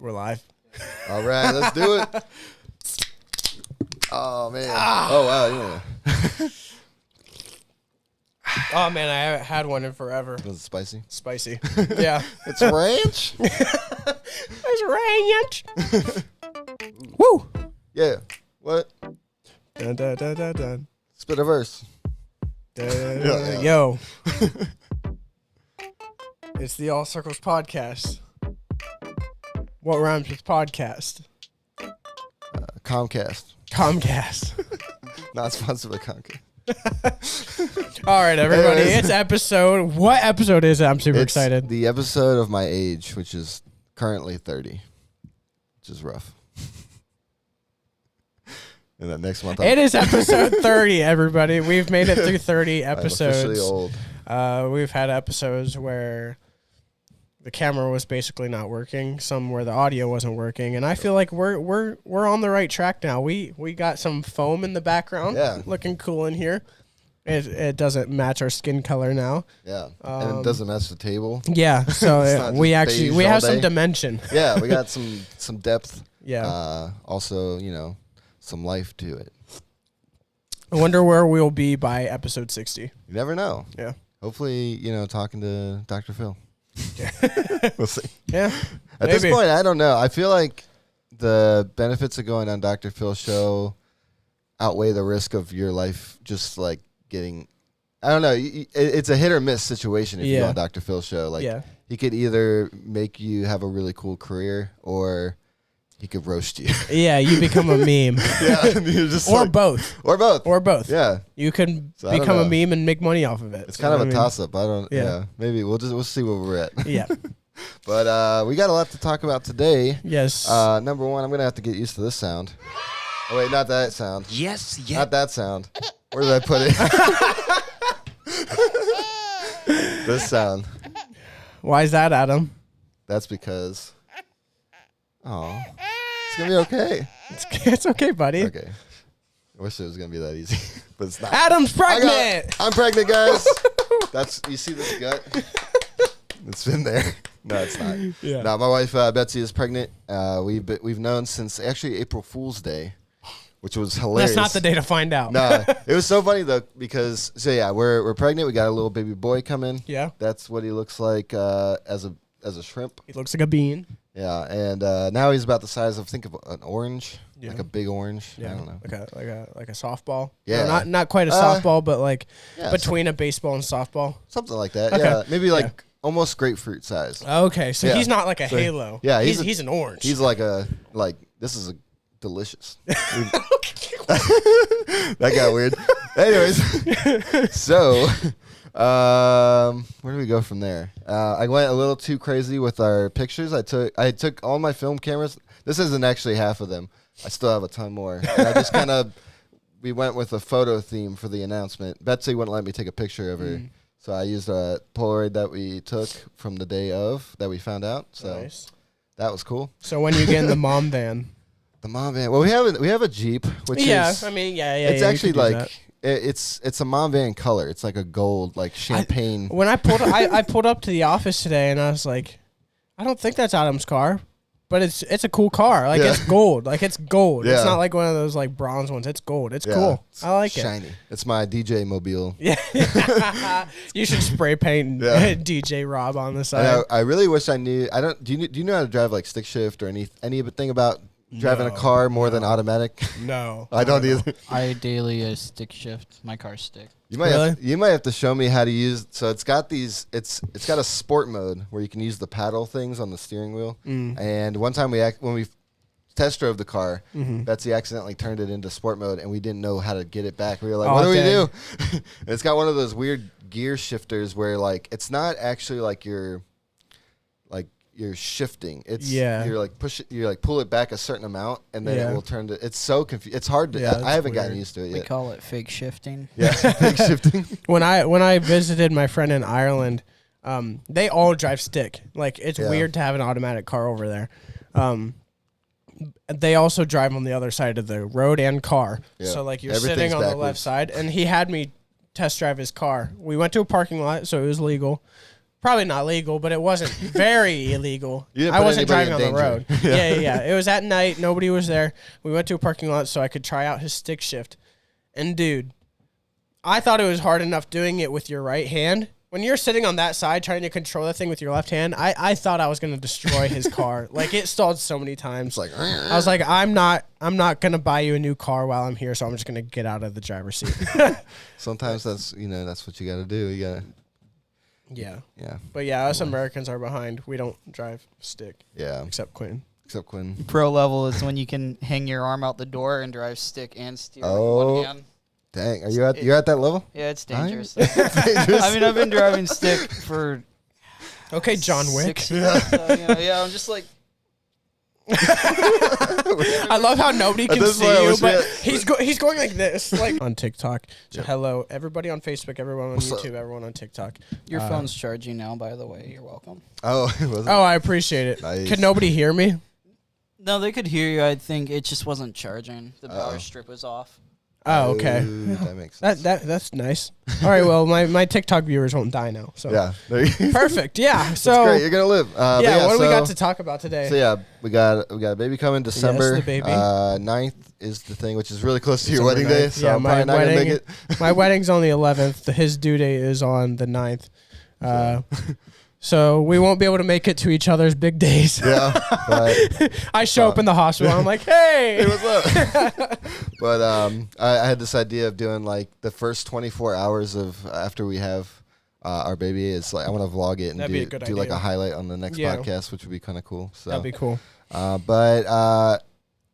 We're live. All right, let's do it. Oh, man. Oh, wow, yeah. Oh, man, I haven't had one in forever. Was it spicy? Spicy. Yeah. It's ranch? It's ranch. Woo. Yeah. What? Dun, dun, dun, dun, dun. Spit a verse. Yeah. Yo. It's the All Circles Podcast. What rhymes with podcast? Comcast. Comcast. Not sponsored by Comcast. All right, everybody. Anyways. It's episode. What episode is it? I'm super excited. The episode of my age, which is currently 30, which is rough. And then next month, It is episode 30, everybody. We've made it through 30 I'm episodes. officially old. We've had episodes where the camera was basically not working, some where the audio wasn't working, and I feel like we're on the right track now. We got some foam in the background, looking cool in here. It doesn't match our skin color now. Yeah, and it doesn't match the table. Yeah, so we have some dimension. Yeah, we got some depth. Yeah. Also, some life to it. I wonder where we'll be by episode 60. You never know. Yeah. Hopefully, talking to Dr. Phil. We'll see. Yeah. At this point, I don't know. I feel like the benefits of going on Dr. Phil's show outweigh the risk of your life just like getting, I don't know. It's a hit or miss situation if you go on Dr. Phil's show. Like, he could either make you have a really cool career or he could roast you. Yeah, you become a meme. Yeah, you're just both. Or both. Or both. Yeah. You can become a meme and make money off of it. It's kind of a toss-up. I don't. Yeah. Maybe we'll see where we're at. Yeah. But we got a lot to talk about today. Yes. Number one, I'm gonna have to get used to this sound. Oh wait, not that sound. Yes. Yeah. Not that sound. Where did I put it? This sound. Why is that, Adam? That's because. Oh, it's gonna be okay. It's okay, buddy. Okay. I wish it was gonna be that easy, but it's not. Adam's pregnant. I'm pregnant, guys. You see this gut? It's been there. No, it's not. Yeah. No, my wife Betsy is pregnant. We've known since actually April Fool's Day, which was hilarious. That's not the day to find out. No, it was so funny though because we're pregnant. We got a little baby boy coming. Yeah. That's what he looks like as a shrimp. He looks like a bean. Yeah, and now he's about the size of an orange, like a big orange. Yeah. I don't know, like a softball. Yeah, no, not quite a softball, but like between a baseball and softball. Something like that. Okay. Yeah, maybe like almost grapefruit size. Okay, so he's not like a halo. Yeah, he's an orange. He's like this is a delicious. That got weird. Anyways, so. Where do we go from there? I went a little too crazy with our pictures. I took all my film cameras. This isn't actually half of them. I still have a ton more. And I just we went with a photo theme for the announcement. Betsy wouldn't let me take a picture of her. So I used a Polaroid that we took from the day of that we found out. So nice. That was cool. So when you get in the mom van? The mom van. Well, we have a Jeep, which is it's actually like it's a mom van color. It's like a gold, like champagne. When I pulled up to the office today, and I was like, I don't think that's Adam's car, but it's a cool car. Like it's gold. Like it's gold. Yeah. It's not like one of those like bronze ones. It's gold. It's cool. I like shiny. It's my DJ mobile. Yeah. You should spray paint DJ Robb on the side. I really wish I knew. I don't. Do you know how to drive like stick shift or anything about driving a car more than automatic? No. I don't either. I daily stick shift. My car's stick. You might have to show me how to use. So it's got it's got a sport mode where you can use the paddle things on the steering wheel. And one time when we test drove the car, Betsy accidentally turned it into sport mode, and we didn't know how to get it back. We were like, "What do we do?" It's got one of those weird gear shifters where like it's not actually like you're shifting. It's you're like pull it back a certain amount and then it will turn to. It's so confusing. It's hard to. I haven't gotten used to it yet. We call it fake shifting. Yeah, fake shifting. When I visited my friend in Ireland, they all drive stick. Like it's weird to have an automatic car over there. They also drive on the other side of the road and car. Yeah. So like you're sitting on the left side, and he had me test drive his car. We went to a parking lot, so it was legal. probably not legal, but it wasn't very illegal. I wasn't driving on the road. Yeah. It was at night. Nobody was there. We went to a parking lot so I could try out his stick shift. And, dude, I thought it was hard enough doing it with your right hand. When you're sitting on that side trying to control that thing with your left hand, I thought I was going to destroy his car. Like, it stalled so many times. Like, I was like, I'm not going to buy you a new car while I'm here, so I'm just going to get out of the driver's seat. Sometimes that's what you got to do. You got to. Yeah. Yeah. But yeah, us Americans are behind. We don't drive stick. Yeah. Except Quinn. Pro level is when you can hang your arm out the door and drive stick and steer with one hand. Dang, you're at that level? Yeah, it's dangerous. I mean, I've been driving stick for John Wick. 6 years, so, I'm just like. I love how nobody can see you, but he's going like this, like on TikTok. So hello, everybody on Facebook, everyone on YouTube, everyone on TikTok. Your phone's charging now, by the way. You're welcome. Oh, it wasn't? I appreciate it. Nice. Could nobody hear me? No, they could hear you. I think it just wasn't charging. The power strip was off. Oh, okay. That makes sense. That's nice. All right, well, my TikTok viewers won't die now. So yeah, perfect. Yeah, so that's great. You're gonna live. What do we got to talk about today? So yeah, we got a baby coming December. Yes, the baby. 9th is the thing, which is really close to your wedding day. So I'm probably not gonna make it. My wedding's on the 11th. His due date is on the 9th. So we won't be able to make it to each other's big days. Yeah. But, I show up in the hospital. I'm like, hey, what's up? But I had this idea of doing like the first 24 hours of after we have our baby. It's like I want to vlog it and do like a highlight on the next podcast, which would be kind of cool. So that'd be cool. But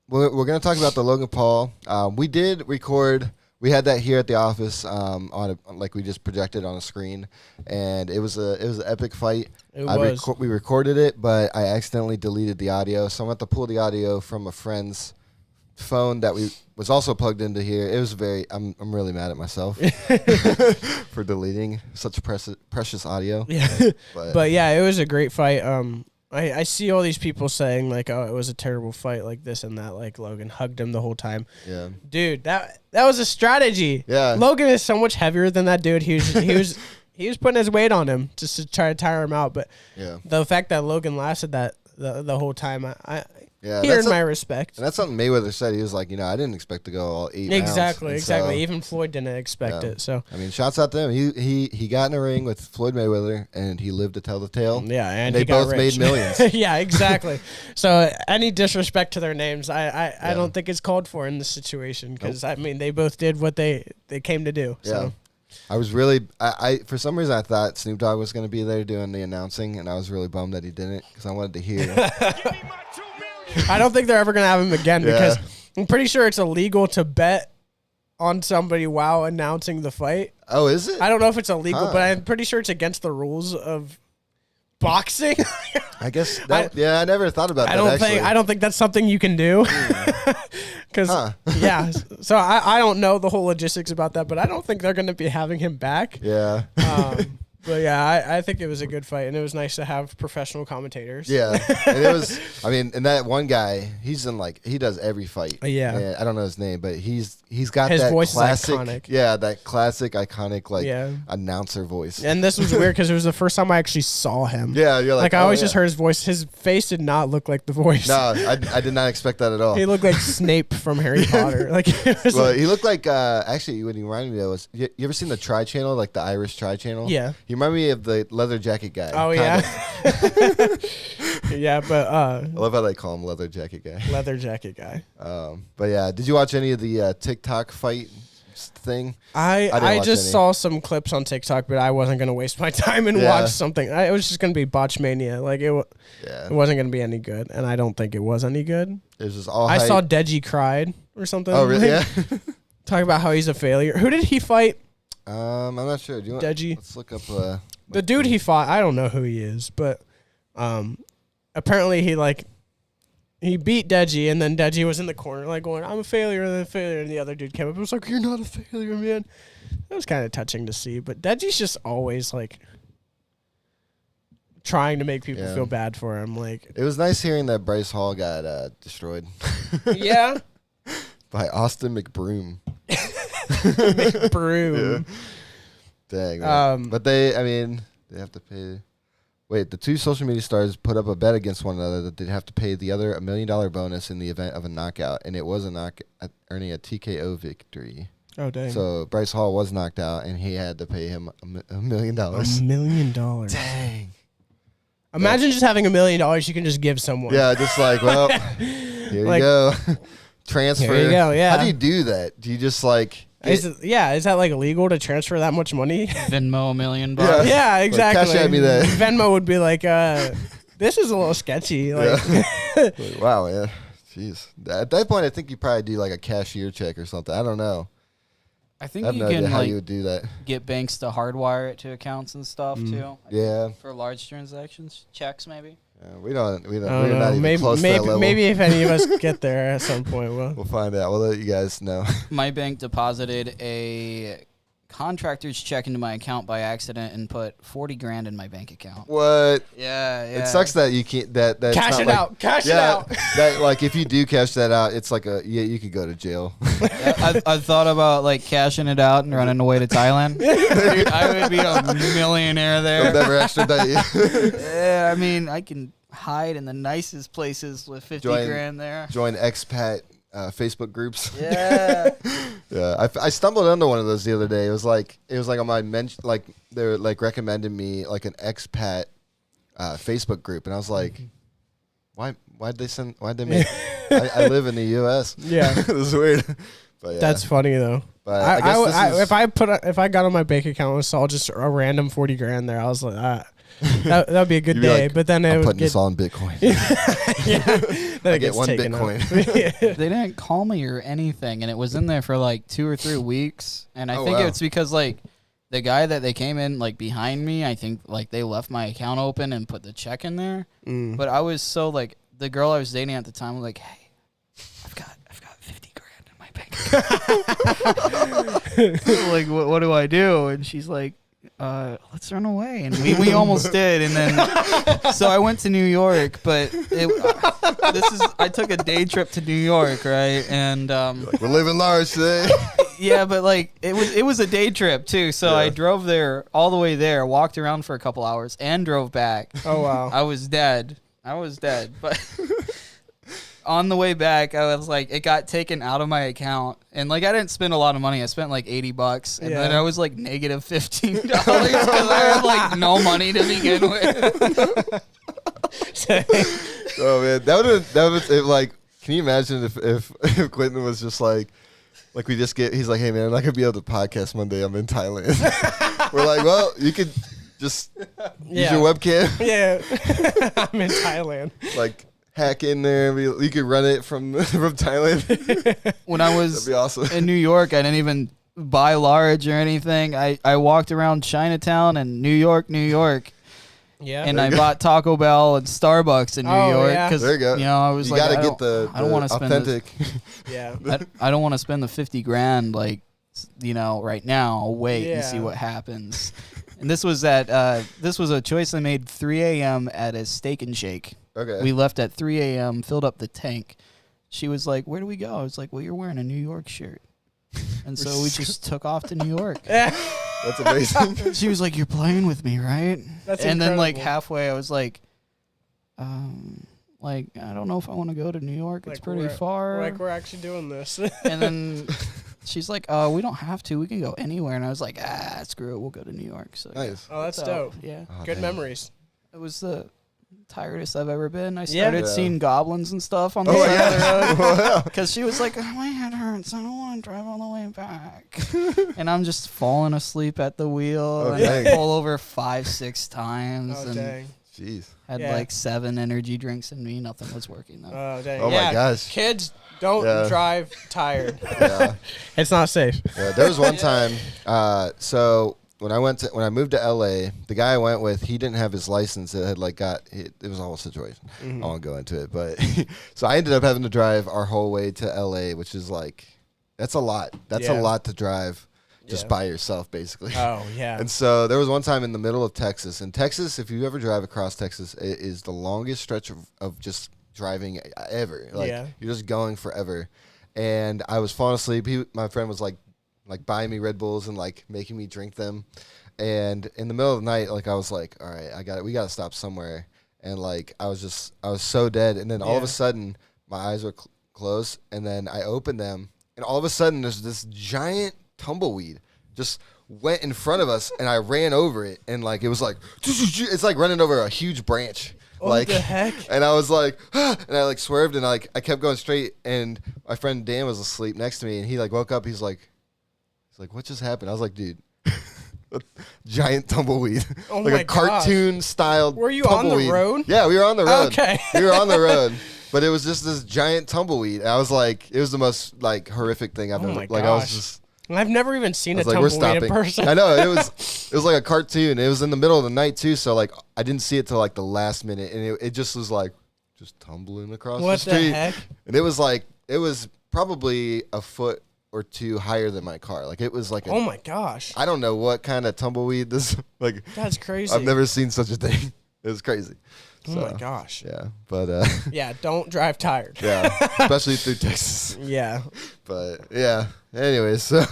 we're gonna talk about the Logan Paul. We did record. We had that here at the office like we just projected on a screen, and it was an epic fight. We recorded it, but I accidentally deleted the audio, so I'm going to have to pull the audio from a friend's phone that was also plugged into here. It was I'm really mad at myself for deleting such precious audio. Yeah, but yeah, it was a great fight. I see all these people saying like, oh, it was a terrible fight, like this and that, like Logan hugged him the whole time. Yeah, dude, that was a strategy. Yeah, Logan is so much heavier than that dude. He was putting his weight on him just to try to tire him out. But the fact that Logan lasted that the whole time, he earned my respect. And that's something Mayweather said. He was like, I didn't expect to go all 8 rounds. Exactly. So, even Floyd didn't expect it. So I mean, shouts out to him. He got in a ring with Floyd Mayweather, and he lived to tell the tale. Yeah, and they both made millions. Yeah, exactly. So any disrespect to their names, I don't think it's called for in this situation because I mean they both did what they came to do. Yeah. So. I was really, I for some reason I thought Snoop Dogg was going to be there doing the announcing, and I was really bummed that he didn't because I wanted to hear. I don't think they're ever going to have him again because I'm pretty sure it's illegal to bet on somebody while announcing the fight. Oh, is it? I don't know if it's illegal, but I'm pretty sure it's against the rules of boxing. I guess. I never thought about that. I don't think that's something you can do. Because so I don't know the whole logistics about that, but I don't think they're going to be having him back. Yeah. But yeah, I think it was a good fight, and it was nice to have professional commentators. Yeah, and it was. I mean, and that one guy, he's in he does every fight. Yeah, and I don't know his name, but he's got his that voice classic, is iconic. Yeah, that classic iconic announcer voice. And this was weird because it was the first time I actually saw him. Yeah, you're like, I always just heard his voice. His face did not look like the voice. No, I did not expect that at all. He looked like Snape from Harry Potter. He looked like actually what he reminded me of was you ever seen the Tri Channel, like the Irish Tri Channel? Yeah, he reminded me of the leather jacket guy. Oh yeah. Yeah, but I love how they call him leather jacket guy. Leather jacket guy. But yeah, did you watch any of the TikTok fight thing? I just saw some clips on TikTok, but I wasn't gonna waste my time and watch something. It was just gonna be Botchmania. Like it wasn't gonna be any good, and I don't think it was any good. It was just all. I saw Deji cried or something. Oh really? Yeah. Talk about how he's a failure. Who did he fight? I'm not sure. Do you want Deji? Let's look up. The dude he fought, I don't know who he is, but apparently he beat Deji, and then Deji was in the corner going, I'm a failure, and the other dude came up and was like, you're not a failure, man. That was kind of touching to see, but Deji's just always trying to make people feel bad for him. It was nice hearing that Bryce Hall got destroyed. Yeah. By Austin McBroom. McBroom. Yeah. Dang, man. But they have to pay Wait, the two social media stars put up a bet against one another that they'd have to pay the other $1 million bonus in the event of a knockout, and it was a knockout, earning a TKO victory. Oh, dang. So Bryce Hall was knocked out, and he had to pay him $1 million. $1 million. Dang. Imagine just having $1 million you can just give someone. Yeah, just like, well, here you go. Transfer. Here you go, yeah. How do you do that? Do you just like... Is that like illegal to transfer that much money? Venmo $1 million. Yeah, exactly. Like, cash at me that. Venmo would be like, this is a little sketchy. Like, like, wow, yeah. Jeez. At that point, I think you probably do like a cashier check or something. I don't know. I think I have you no can idea how you would do that. get banks to hardwire it to accounts and stuff too. Yeah. For large transactions, checks maybe. We're not even maybe, close to that level. Maybe if any of us get there at some point, we'll find out. We'll let you guys know. My bank deposited a contractor's check into my account by accident and put $40,000 in my bank account. What? Yeah. It sucks that you can't. That's cash not it like, out. Cash it out. That like if you do cash that out, it's like you could go to jail. I thought about like cashing it out and running away to Thailand. Dude, I would be a millionaire there. They'll never extradite you. Yeah, I mean, I can hide in the nicest places with $50,000 there. Join expat Facebook groups. Yeah. Yeah, I stumbled into one of those the other day. It was like on my like they were like recommending me like an expat Facebook group, and I was like, why'd they make? I live in the U.S. Yeah, it was weird. But yeah. That's funny though. But I guess if I got on my bank account and saw just a random $40,000 there, I was like, that'd be a good day. Like, but then it I'm would putting get this all in Bitcoin. then I get one Bitcoin. They didn't call me or anything, and it was in there for like 2 or 3 weeks. And I think it's because like the guy that they came in like behind me, I think like they left my account open and put the check in there. But I was so like the girl I was dating at the time was like, hey, I've got $50,000 in my bank account. Like what do I do? And she's like, let's run away. And we almost did. And then, so I went to New York, but I took a day trip to New York, right? And, we're living large today. Yeah, but like, it was a day trip too. So I drove there, all the way there, walked around for a couple hours and drove back. Oh, wow. I was dead. But on the way back, I was like, it got taken out of my account, and like I didn't spend a lot of money. I spent like $80, and then I was like negative $15 because I had like no money to begin with. Oh man, that was it, like. Can you imagine if Quentin was just like we just get? He's like, hey man, I'm not gonna be able to podcast Monday. I'm in Thailand. We're like, well, you could just use your webcam. Yeah, I'm in Thailand. Like. Hack in there. You could run it from Thailand. When I was in New York, I didn't even buy large or anything. I walked around Chinatown and New York. Yeah. And I bought Taco Bell and Starbucks in New York. Yeah. There you go. You know, I was you like, gotta get the I don't want to spend authentic. I don't want to spend the $50,000 like, you know, right now. I'll wait and see what happens. And this was a choice I made 3 a.m. at a Steak and Shake. Okay. We left at 3 a.m., filled up the tank. She was like, where do we go? I was like, well, you're wearing a New York shirt. And so we just took off to New York. That's amazing. She was like, you're playing with me, right? That's and incredible. then like halfway, I was like, I don't know if I want to go to New York. It's pretty far. Like we're actually doing this. And then she's like, we don't have to. We can go anywhere. And I was like, screw it. We'll go to New York. So nice. Oh, that's dope. Yeah. Oh, good memories. It was the tiredest I've ever been. I started seeing goblins and stuff on the side of the road because she was like, my head hurts. I don't want to drive all the way back. And I'm just falling asleep at the wheel. And I pull over 5-6 times. Oh, and dang. Jeez. Had like 7 energy drinks in me. Nothing was working though. Oh, dang. Oh, my gosh. Kids, don't drive tired. Yeah. It's not safe. Yeah, there was one time, so when I moved to LA, the guy I went with, he didn't have his license. It had it was a whole situation. I won't go into it, but so I ended up having to drive our whole way to LA, which is like, that's a lot. That's a lot to drive just by yourself, basically. Oh, yeah. And so there was one time in the middle of Texas. And Texas, if you ever drive across Texas, it is the longest stretch of just driving ever. Like, you're just going forever. And I was falling asleep. My friend was like like buying me Red Bulls and like making me drink them. And in the middle of the night, like I was like, all right, we got to stop somewhere. And like I was so dead. And then all of a sudden my eyes were closed, and then I opened them, and all of a sudden there's this giant tumbleweed just went in front of us, and I ran over it, and like it was like it's like running over a huge branch. What the heck? And I was like, and I like swerved, and I kept going straight, and my friend Dan was asleep next to me, and he like woke up. He's like, what just happened? I was like, dude, a giant tumbleweed, like a cartoon styled. Were you tumbleweed. On the road? Yeah, we were on the road. Okay, we were on the road, but it was just this giant tumbleweed. And I was like, it was the most like horrific thing I've ever. Like gosh. I was just. I've never even seen a like, tumbleweed in person. I know, it was like a cartoon. It was in the middle of the night too, so like I didn't see it till like the last minute, and it just was like just tumbling across the street. What the heck? And it was probably a foot or two higher than my car. Like it was like oh my gosh. I don't know what kind of tumbleweed this like. That's crazy. I've never seen such a thing. It was crazy. Oh my gosh. Yeah, but yeah, don't drive tired. Yeah, especially through Texas. Yeah. But yeah. Anyway, so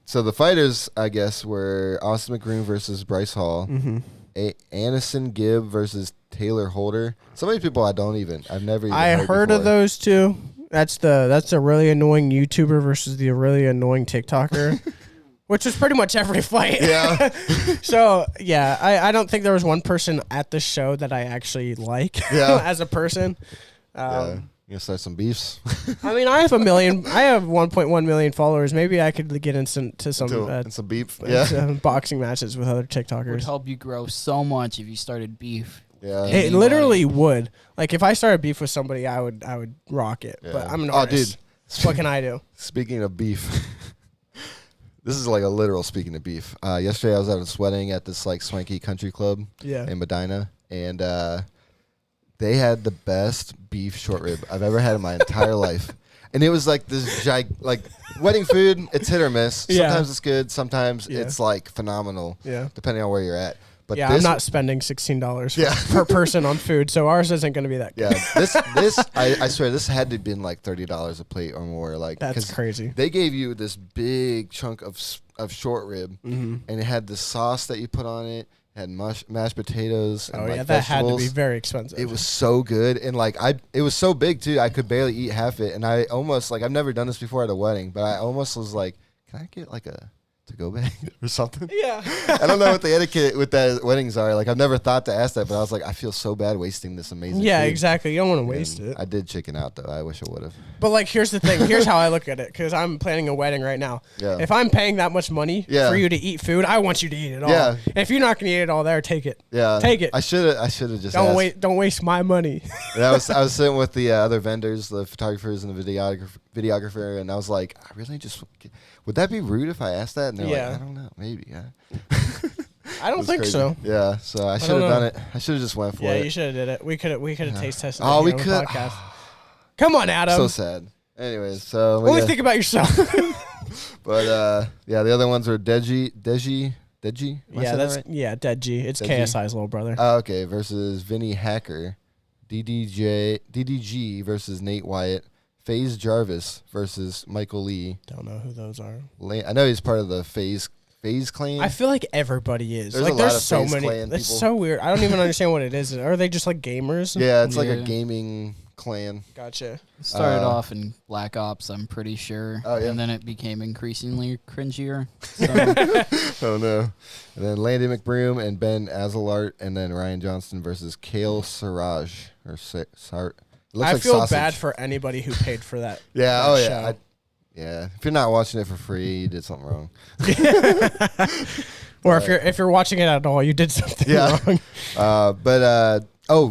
so the fighters, I guess, were Austin McBroom versus Bryce Hall, Anderson Gibb versus Taylor Holder. Some of these people I've never even heard of those two. That's a really annoying YouTuber versus the really annoying TikToker. Which was pretty much every fight. Yeah. So, yeah, I don't think there was one person at the show that I actually like as a person. You gonna start some beefs? I mean, I have 1.1 million followers. Maybe I could get into some beef. Boxing matches with other TikTokers. It would help you grow so much if you started beef. Yeah. It literally would. Like, if I started beef with somebody, I would rock it. Yeah. But I'm an artist. Dude. What can I do? Speaking of beef. This is like a literal speaking of beef. Yesterday I was at a wedding at this like swanky country club in Medina, and they had the best beef short rib I've ever had in my entire life. And it was like this like wedding food, it's hit or miss. Sometimes it's good, sometimes it's like phenomenal. Yeah. Depending on where you're at. But I'm not spending $16 per person on food, so ours isn't going to be that good. Yeah, this I swear this had to have been like $30 a plate or more. Like that's crazy. They gave you this big chunk of short rib, and it had the sauce that you put on it. Had mashed potatoes. And that had to be very expensive. It was so good, and like it was so big too. I could barely eat half it, and I almost like I've never done this before at a wedding, but I almost was like, can I get like a to-go bag or something? Yeah. I don't know what the etiquette with that weddings are. Like I've never thought to ask that, but I was like, I feel so bad wasting this amazing food. Exactly. You don't want to waste it. I did chicken out though. I wish I would have. But like, here's the thing. Here's how I look at it, because I'm planning a wedding right now. Yeah. If I'm paying that much money for you to eat food, I want you to eat it all. Yeah. If you're not gonna eat it all there, take it. Yeah. Take it. I should have just don't waste my money. I was sitting with the other vendors, the photographers and the videographer, and I was like, I really just. Would that be rude if I asked that? And they're like, I don't know, maybe. Yeah. I don't think so. Yeah, so I should have done it. I should have just went for it. Yeah, you should have did it. We could have taste tested. Oh, we could. Come on, Adam. So sad. Anyways, so only think about yourself. But the other ones are Deji. Deji. It's KSI's little brother. Oh, okay. Versus Vinny Hacker, DDG versus Nate Wyatt. FaZe Jarvis versus Michael Lee. Don't know who those are. I know he's part of the FaZe clan. I feel like everybody is. There's so many. It's so weird. I don't even understand what it is. Are they just like gamers? Yeah, it's like a gaming clan. Gotcha. It started off in Black Ops, I'm pretty sure. Oh, yeah. And then it became increasingly cringier. So. Oh, no. And then Landy McBroom and Ben Azalart, and then Ryan Johnston versus Kale Siraj. I feel bad for anybody who paid for that. Yeah. Show. If you're not watching it for free, you did something wrong. Or if you're watching it at all, you did something wrong.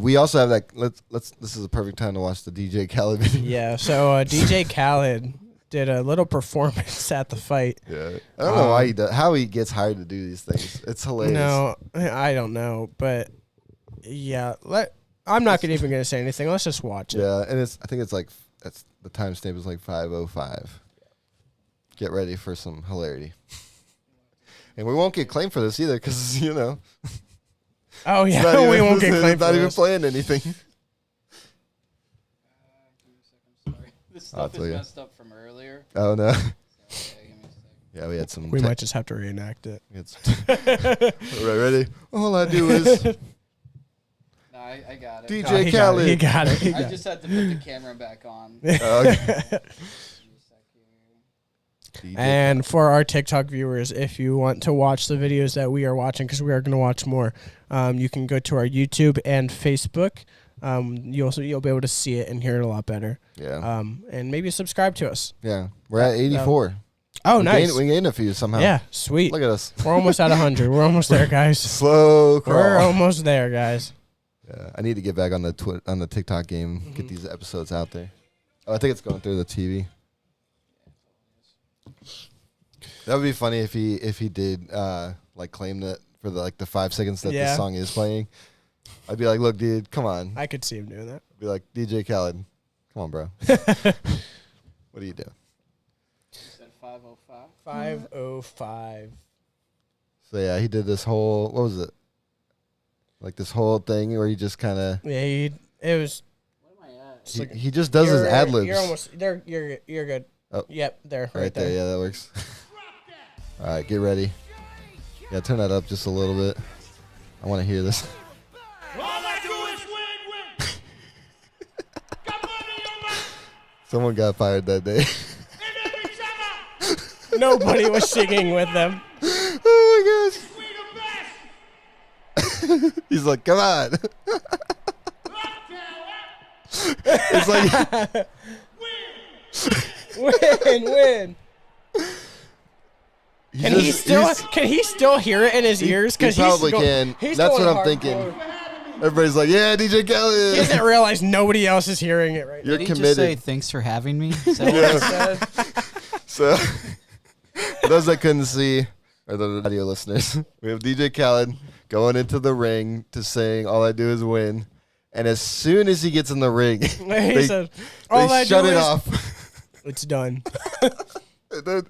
We also have that. This is a perfect time to watch the DJ Khaled video. Yeah. So DJ Khaled did a little performance at the fight. Yeah. I don't know how he gets hired to do these things. It's hilarious. No, I don't know, but yeah. I'm not even going to say anything. Let's just watch it. Yeah, and I think it's like the timestamp is like 5:05. Get ready for some hilarity. And we won't get claimed for this either, because Oh yeah, we won't get claimed. Not even playing anything. This stuff is messed up from earlier. Oh no. Yeah, we had some. We might just have to reenact it. Ready? All I do is. No, I got it. DJ Khaled. He got it. I just had to put the camera back on. Okay. And for our TikTok viewers, if you want to watch the videos that we are watching, because we are going to watch more, you can go to our YouTube and Facebook. You'll be able to see it and hear it a lot better. Yeah. And maybe subscribe to us. Yeah. We're at 84. Oh, nice. We gained a few somehow. Yeah, sweet. Look at us. We're almost at 100. We're almost there, guys. Slow crawl. We're almost there, guys. Yeah, I need to get back on the TikTok game. Get these episodes out there. Oh, I think it's going through the TV. That would be funny if he did like claim that for the 5 seconds that the song is playing. I'd be like, look, dude, come on. I could see him doing that. I'd be like, DJ Khaled, come on, bro. What are you doing? 5:05. 5:05. So yeah, he did this whole, what was it? Like this whole thing where he just kind of. Yeah, it was. Where am I at? He just does his ad libs. You're almost there. You're good. Oh. Yep, there. Right there. Yeah, that works. All right, get ready. Yeah, turn that up just a little bit. I want to hear this. All I do is win. Got money on my Someone got fired that day. in every summer. Nobody was singing with them. Oh my We the best. gosh. He's like, come on. It's like Win. Can he still hear it in his ears? He probably can. He's That's going what I'm hardcore. thinking. Everybody's like, yeah, DJ Khaled. He doesn't realize nobody else is hearing it right now. You're Did he committed. just say thanks for having me? Is that what he said? So, for those that couldn't see, or the audio listeners, we have DJ Khaled going into the ring to sing "All I Do Is Win," and as soon as he gets in the ring, He said, "All I shut do it is off. it's done." And then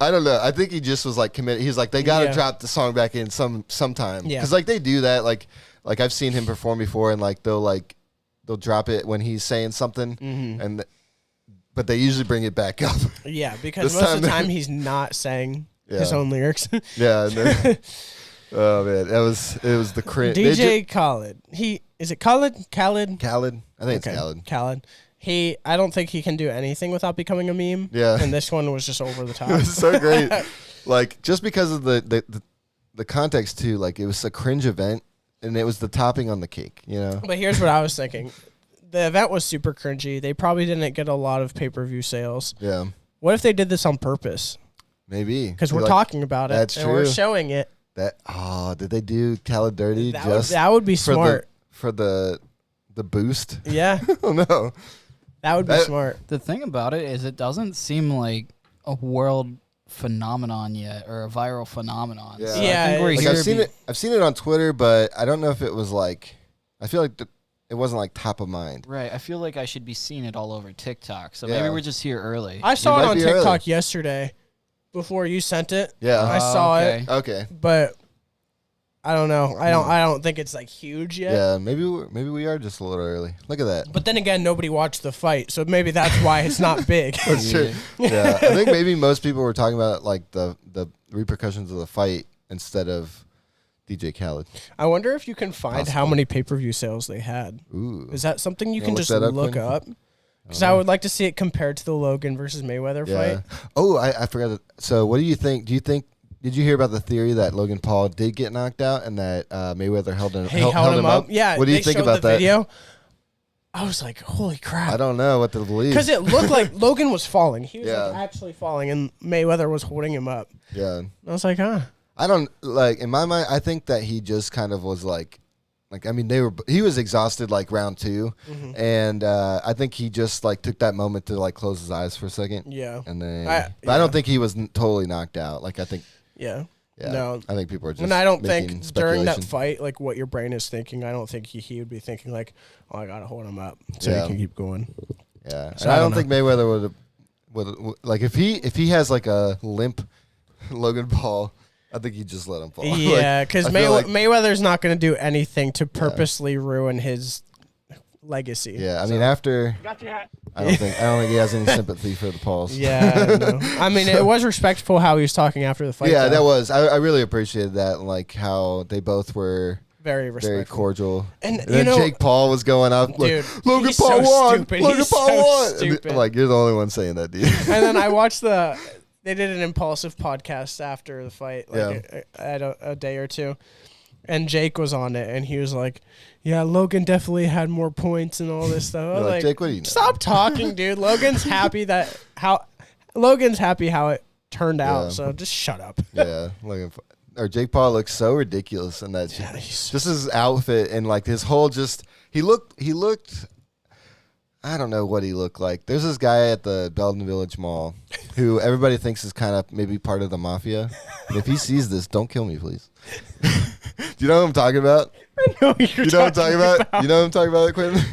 I don't know. I think he just was like committed. He's like, they got to drop the song back in sometime. Yeah. Because like they do that. Like I've seen him perform before, and like they'll drop it when he's saying something, and but they usually bring it back up. Yeah, because This most of the time- time he's not saying his Yeah. own lyrics. Yeah. And then, oh man, it was the cringe. DJ Khaled. Is it Khaled? Khaled. I think it's Khaled. I don't think he can do anything without becoming a meme. Yeah. And this one was just over the top. It was so great. Like just because of the context too. Like it was a cringe event, and it was the topping on the cake. You know. But here's what I was thinking. The event was super cringy. They probably didn't get a lot of pay-per-view sales. Yeah. What if they did this on purpose? Maybe. Because we're talking about it. That's and true. we're showing it. Did they do Khaled dirty That would be smart. for the boost? Yeah, Oh no. that would be smart. The thing about it is it doesn't seem like a world phenomenon yet or a viral phenomenon. Yeah. So Yeah, I think we're it's- here I've seen it on Twitter, but I don't know if it was like. I feel like it wasn't like top of mind. Right. I feel like I should be seeing it all over TikTok. So Yeah. maybe we're just here early. I saw might it on be TikTok early. yesterday before you sent it. Yeah. I saw okay. it, Okay. but I don't know. I don't think it's like huge yet. Yeah. Maybe we are just a little early. Look at that. But then again, nobody watched the fight, so maybe that's why it's not big. That's true. Yeah. I think maybe most people were talking about like the repercussions of the fight instead of DJ Khaled. I wonder if you can find how many pay-per-view sales they had. Ooh. Is that something you You can wanna just look that up, look Quinn? up? Because I would like to see it compared to the Logan versus Mayweather Yeah. fight. Oh, I forgot. So, what do you think? Did you hear about the theory that Logan Paul did get knocked out and that Mayweather held him up? Yeah. What do you they think showed about the that? Video. I was like, holy crap. I don't know what to believe. Because it looked like Logan was falling. He was Yeah. like actually falling, and Mayweather was holding him up. Yeah. And I was like, huh. I don't like in my mind. I think that he just kind of was like I mean, he was exhausted like round 2, and I think he just like took that moment to like close his eyes for a second. Yeah. And then, I don't think he was totally knocked out. Like I think, Yeah. yeah, No. I think people are just. And I don't making think during that speculation. fight, like what your brain is thinking, I don't think he would be thinking like, oh, I gotta hold him up so Yeah. he can keep going. Yeah, So and I I don't don't think Mayweather would like if he has like a limp Logan Paul. I think he just let him fall. Yeah, because I feel like- Mayweather's not going to do anything to purposely ruin his legacy. Yeah, I mean, after I don't think he has any sympathy for the Pauls. Yeah, no. I mean, it was respectful how he was talking after the fight. Yeah, though. that was. I really appreciated that, like how they both were very cordial. And then Jake Paul was going up, dude, like, Logan Paul won. Logan Paul won. Stupid. And, like, you're the only one saying that, dude. And then I watched they did an impulsive podcast after the fight, like at a day or two. And Jake was on it, and he was like, yeah, Logan definitely had more points and all this stuff. I was like, Jake, what do you know? Stop talking, dude. Logan's happy how it turned out, so just shut up. Yeah, Jake Paul looks so ridiculous in that shit. Just his outfit and like his whole he looked I don't know what he looked like. There's this guy at the Belden Village Mall who everybody thinks is kind of maybe part of the mafia. And if he sees this, don't kill me, please. Do you know what I'm talking about? I know what you're talking about. You know what I'm talking about, Quentin?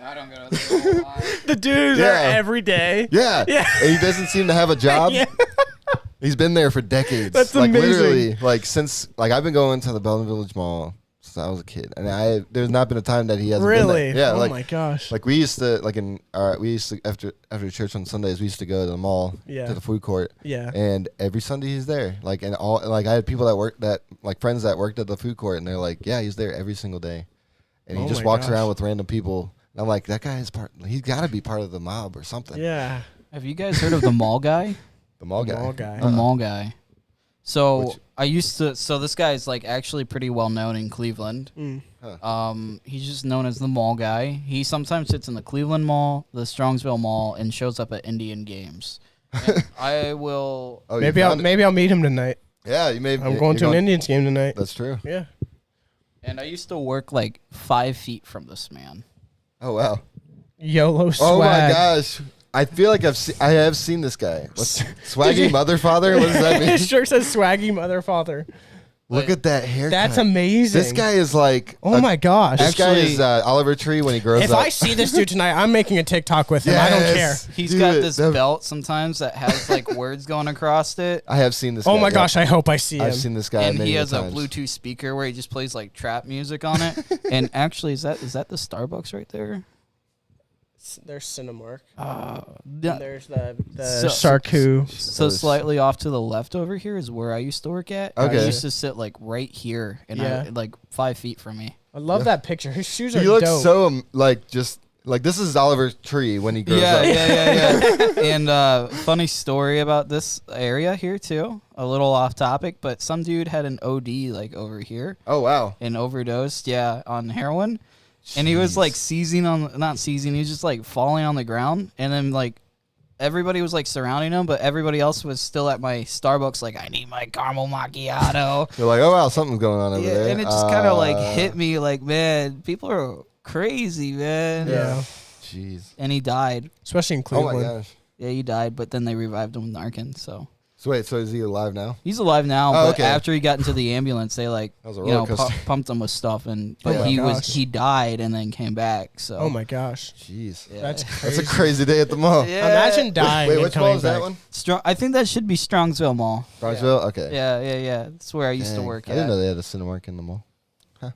I don't go to the The dude's there every day. Yeah. And he doesn't seem to have a job. Yeah. He's been there for decades. That's like amazing. Literally, like since I've been going to the Belden Village Mall since I was a kid, and there's not been a time that he hasn't really. been there. Yeah, oh my gosh. Like we used to after church on Sundays we used to go to the mall to the food court. Yeah. And every Sunday he's there. Like and all I had people friends that worked at the food court, and they're like, yeah, he's there every single day, and he just walks around with random people. And I'm like, that guy is he's got to be part of the mob or something. Yeah. Have you guys heard of the mall guy? The mall guy. The mall guy. So so this guy is like actually pretty well known in Cleveland. He's just known as the mall guy. He sometimes sits in the Cleveland Mall, the Strongsville Mall, and shows up at Indian games. I will. Oh, maybe I'll meet him tonight. Yeah, you may. I'm going to an Indians game tonight. That's true. Yeah. And I used to work like 5 feet from this man. Oh wow. YOLO swag. Oh my gosh. I feel like I have seen this guy. What's Swaggy Motherfather? What does that mean? His shirt says Swaggy Motherfather. Look at that haircut. That's amazing. This guy is like... Oh my gosh. This guy is Oliver Tree when he grows up. If I see this dude tonight, I'm making a TikTok with him. I don't care. He's got this belt sometimes that has like words going across it. I have seen this guy. Oh my gosh, I hope I see him. I've seen this guy and many he has times. a Bluetooth speaker where he just plays like trap music on it. And actually, is that the Starbucks right there? There's Cinemark. Yeah. There's the Sarku. So slightly off to the left over here is where I used to work at. Okay. I used to sit like right here, and I, like 5 feet from me. I love that picture. His shoes are dope. He looks so like just like this is Oliver Tree when he grows up. Yeah. And funny story about this area here too. A little off topic, but some dude had an OD like over here. Oh wow. And overdosed, on heroin. And he was like he was just like falling on the ground, and then like everybody was like surrounding him, but everybody else was still at my Starbucks like, I need my caramel macchiato. You're like, oh wow, something's going on over there. And it just kind of like hit me like, man, people are crazy, man. Yeah. Jeez. And he died. Especially in Cleveland. Oh my gosh. Yeah, he died, but then they revived him with Narcan, so. So wait, so is he alive now? He's alive now, but after he got into the ambulance, they like pumped him with stuff, but he died and then came back. So oh my gosh, jeez, that's crazy. That's a crazy day at the mall. Yeah. Imagine dying. Wait, which mall is that one? I think that should be Strongsville Mall. Strongsville, okay. Yeah. That's where I used to work. I didn't know they had a Cinemark in the mall. Huh.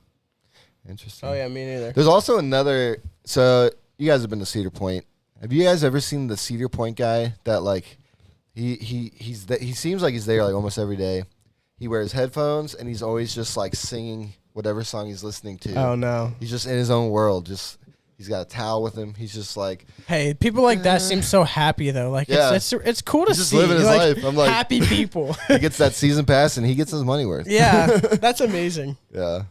Interesting. Oh yeah, me neither. There's also another. So you guys have been to Cedar Point. Have you guys ever seen the Cedar Point guy that like? He seems like he's there like almost every day. He wears headphones and he's always just like singing whatever song he's listening to. Oh no. He's just in his own world. He's got a towel with him. He's just like, hey, people like that seem so happy though. Like it's cool to just see. Living his life. I'm like happy people. He gets that season pass and he gets his money worth. Yeah, that's amazing. Yeah.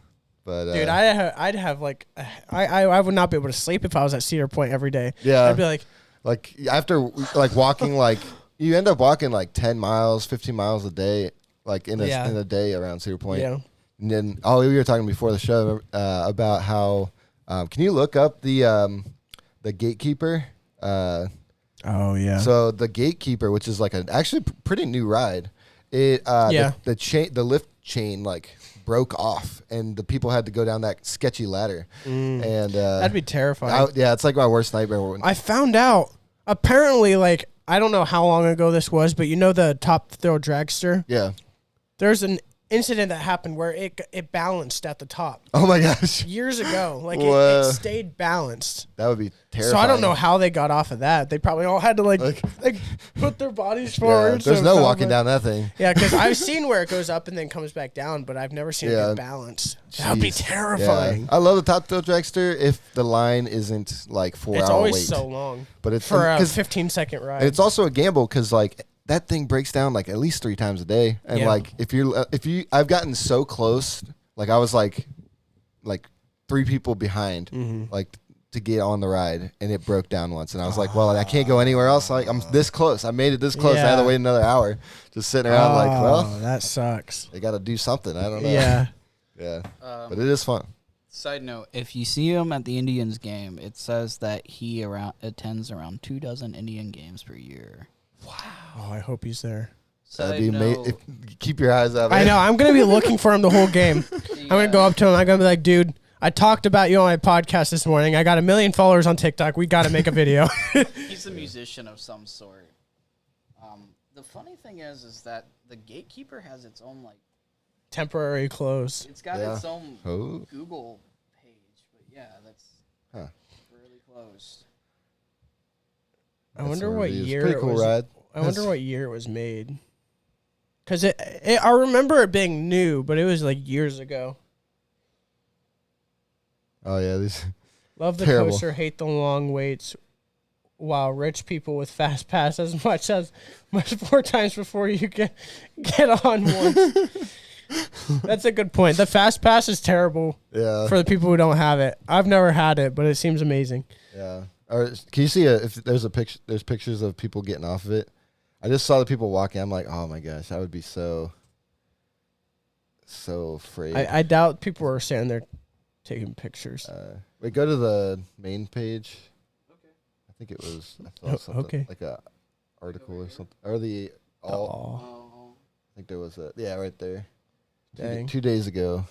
But dude, I'd have like I would not be able to sleep if I was at Cedar Point every day. Yeah. I'd be like after like walking like you end up walking like 10 miles, 15 miles a day, like in a day around Cedar Point. Yeah. And then, we were talking before the show about how, can you look up the gatekeeper? Oh yeah. So the gatekeeper, which is like an actually pretty new ride, the lift chain like broke off, and the people had to go down that sketchy ladder, and that'd be terrifying. It's like my worst nightmare. I found out apparently I don't know how long ago this was, but you know the Top Thrill Dragster? Yeah. There's an incident that happened where it balanced at the top. Oh my gosh. Years ago. Like it stayed balanced. That would be terrifying. So I don't know how they got off of that. They probably all had to like put their bodies forward. There's no walking down that thing. Yeah, because I've seen where it goes up and then comes back down, but I've never seen it get balanced. That would be terrifying. Yeah. I love the Top Thrill Dragster if the line isn't like 4 hours. It's always so long. But it's for a 15-second ride. And it's also a gamble because like that thing breaks down like at least 3 times a day. And like I've gotten so close, like I was like 3 people behind, like to get on the ride, and it broke down once. And I was like, well, I can't go anywhere else. Like I'm this close. I made it this close. I had to wait another hour, just sitting around like, well, that sucks. They got to do something. I don't know. Yeah, yeah, but it is fun. Side note: if you see him at the Indians game, it says that he attends around 24 Indian games per year. Wow. Oh, I hope he's there. That'd be amazing. Keep your eyes out. I know. I'm going to be looking for him the whole game. I'm going to go up to him. I'm going to be like, dude, I talked about you on my podcast this morning. I got 1 million followers on TikTok. We got to make a video. He's a musician of some sort. The funny thing is that the gatekeeper has its own, like, temporary close. It's got its own Google page. But, yeah, that's really close. I wonder what year it was. Ride. I wonder what year it was made. Because I remember it being new, but it was like years ago. Oh, yeah. These love the coaster, hate the long waits. Wow, rich people with fast pass as much 4 times before you get on one. That's a good point. The fast pass is terrible for the people who don't have it. I've never had it, but it seems amazing. Yeah. Or can you see if there's a picture? There's pictures of people getting off of it. I just saw the people walking. I'm like, oh my gosh, I would be so afraid. I doubt people are standing there taking pictures. Wait, go to the main page. Okay. I think it was. I thought something like a article or something, or the all. I think there was right there. Dang. 2 days ago.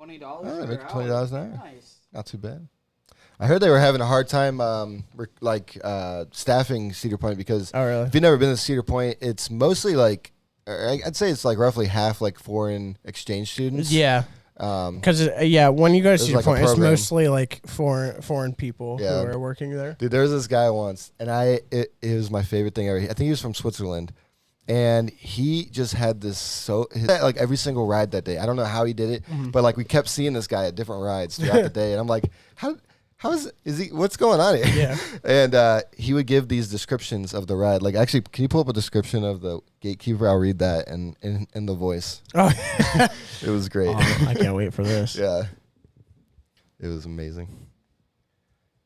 $20 $20 an hour. Nice. Not too bad. I heard they were having a hard time staffing Cedar Point because if you've never been to Cedar Point, it's mostly like I'd say it's like roughly half like foreign exchange students. Yeah. Because when you go to Cedar Point, it's mostly like foreign people who are working there. Dude, there was this guy once, and it was my favorite thing ever. I think he was from Switzerland. And he just had like every single ride that day. I don't know how he did it, but like we kept seeing this guy at different rides throughout the day. And I'm like, how is he? What's going on here? Yeah. And he would give these descriptions of the ride. Like, actually, can you pull up a description of the gatekeeper? I'll read that in the voice. Oh, it was great. I can't wait for this. Yeah, it was amazing.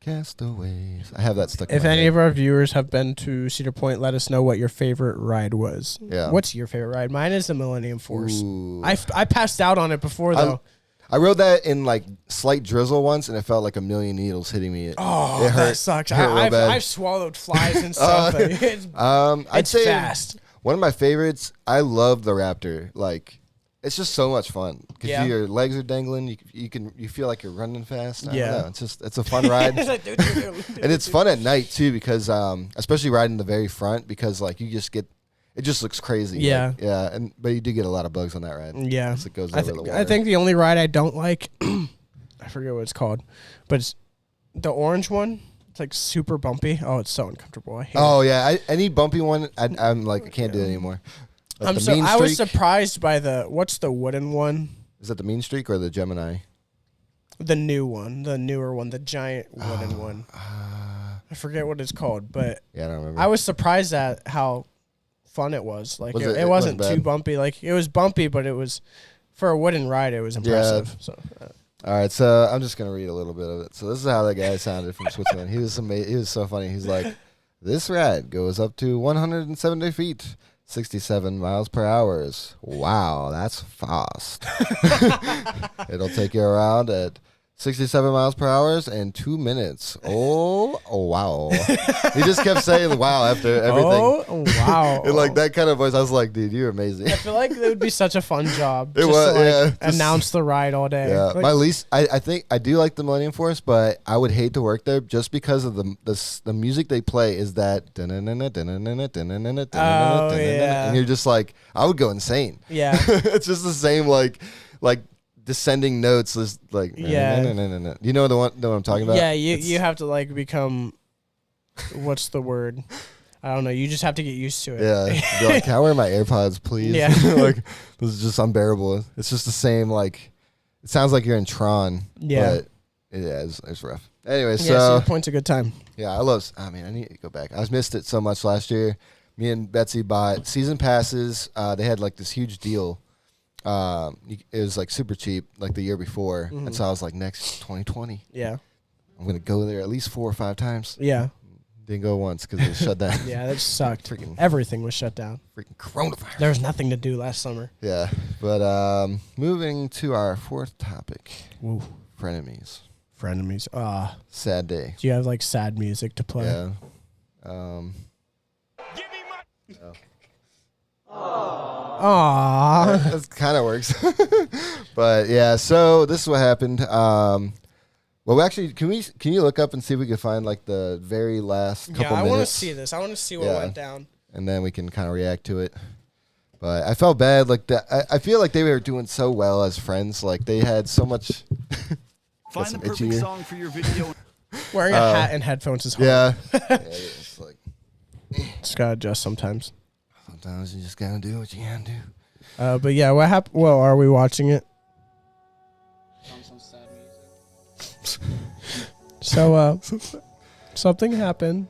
Castaways. I have that stuck. If any of our viewers have been to Cedar Point, let us know what your favorite ride was. Yeah. What's your favorite ride? Mine is the Millennium Force. Ooh. I passed out on it before though. I rode that in like slight drizzle once, and it felt like 1,000,000 needles hitting me. It hurt. That sucks. I've swallowed flies and stuff. I'd say fast. One of my favorites. I love the Raptor. Like. It's just so much fun because your legs are dangling. You feel like you're running fast. I don't know. It's a fun ride, and it's fun at night too because especially riding the very front because like you just get it just looks crazy. Yeah, like, but you do get a lot of bugs on that ride. Yeah, it goes over the water. I think the only ride I don't like, I forget what it's called, but it's the orange one. It's like super bumpy. Oh, it's so uncomfortable. I hate it. Any bumpy one, I'm like I can't do it anymore. Like I was surprised by what's the wooden one? Is that the Mean Streak or the Gemini? The newer one, the giant wooden one. I forget what it's called, but I don't remember. I was surprised at how fun it was. Like it wasn't too bumpy. Like it was bumpy, but it was for a wooden ride. It was impressive. Yeah. So. All right, so I'm just gonna read a little bit of it. So this is how that guy sounded from Switzerland. He was amazing. He was so funny. He's like, "This ride goes up to 170 feet." 67 miles per hour. Wow, that's fast. It'll take you around at 67 miles per hour and 2 minutes. Oh wow. He just kept saying wow after everything. Oh, wow. And like that kind of voice, I was like, dude, you're amazing. I feel like it would be such a fun job. It just was, to, like, yeah. announce the ride all day. Yeah, Like, my least. I think I do like the Millennium Force, but I would hate to work there just because of the music they play is that. yeah. And you're just like, I would go insane. Yeah. It's just the same like descending notes. Is like Yeah. You know the one I'm talking about? Yeah, you have to like become. What's the word? I don't know. You just have to get used to it. Yeah. Be like, can I wear my AirPods, please? Yeah. Like this is just unbearable. It's just the same. Like it sounds like you're in Tron. Yeah. But yeah, it's rough. Anyway, Yeah, so so your point's a good time. yeah, I need to go back. I missed it so much last year. Me and Betsy bought season passes. They had like this huge deal. It was like super cheap, like the year before. And so I was like, next 2020, Yeah. I'm gonna go there at least 4 or 5 times. Yeah. Didn't go once because it shut down. Yeah, that sucked. Freaking- Everything was shut down. Freaking coronavirus. There was nothing to do last summer. Yeah, but moving to our fourth topic, Woo. frenemies. Frenemies. Sad day. Do you have like sad music to play? Yeah. Give me my. Aww. That kind of works. But yeah, so this is what happened. Well, actually, can you look up and see if we can find like the very last couple Yeah, I minutes? want to see this. I want to see what Yeah. went down. And then we can kind of react to it. But I felt bad. Like I feel like they were doing so well as friends. Like they had so much. Find the some perfect itchy ear. song for your video. Wearing a hat and headphones is hard. Yeah. Yeah, it's like Just gotta adjust sometimes. sometimes you just gotta do what you can do. But yeah, what happened? Well, are we watching it? So, something happened.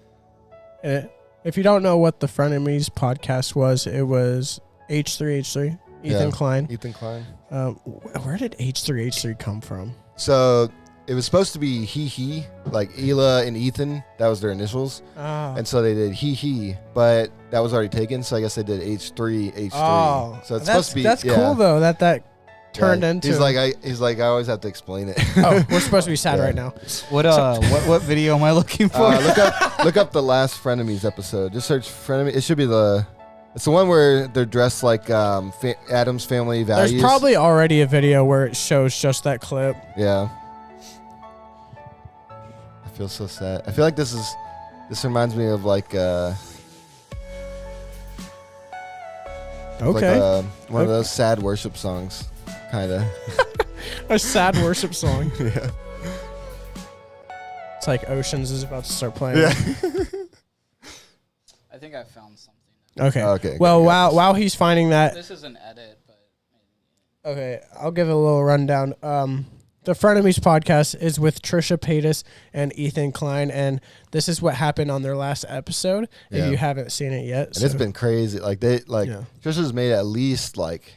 If you don't know what the Frenemies podcast was, it was H3H3, Ethan Klein. Ethan Klein. Where did H3H3 come from? So it was supposed to be he, like Ela and Ethan. That was their initials. Oh. And so they did he, but that was already taken. So I guess they did H3. Oh, So it's that's, supposed to be. That's yeah. cool though. That turned Yeah. into. He's like I always have to explain it. Oh, we're supposed to be sad Yeah. right now. What video am I looking for? Look up the last Frenemies episode. Just search Frenemies. It should be it's the one where they're dressed like Adam's Family Values. There's probably already a video where it shows just that clip. Yeah. I feel so sad. I feel like this reminds me of like Okay. one of those sad worship songs, kind of. A sad worship song. Yeah. It's like Oceans is about to start playing. Yeah. I think I found something. Okay. Okay. Well, good. while he's finding that, This is an edit, but okay, I'll give it a little rundown. The Frenemies podcast is with Trisha Paytas and Ethan Klein, and this is what happened on their last episode. Yeah. If you haven't seen it yet, And it's been crazy. Like Yeah. Trisha's made at least like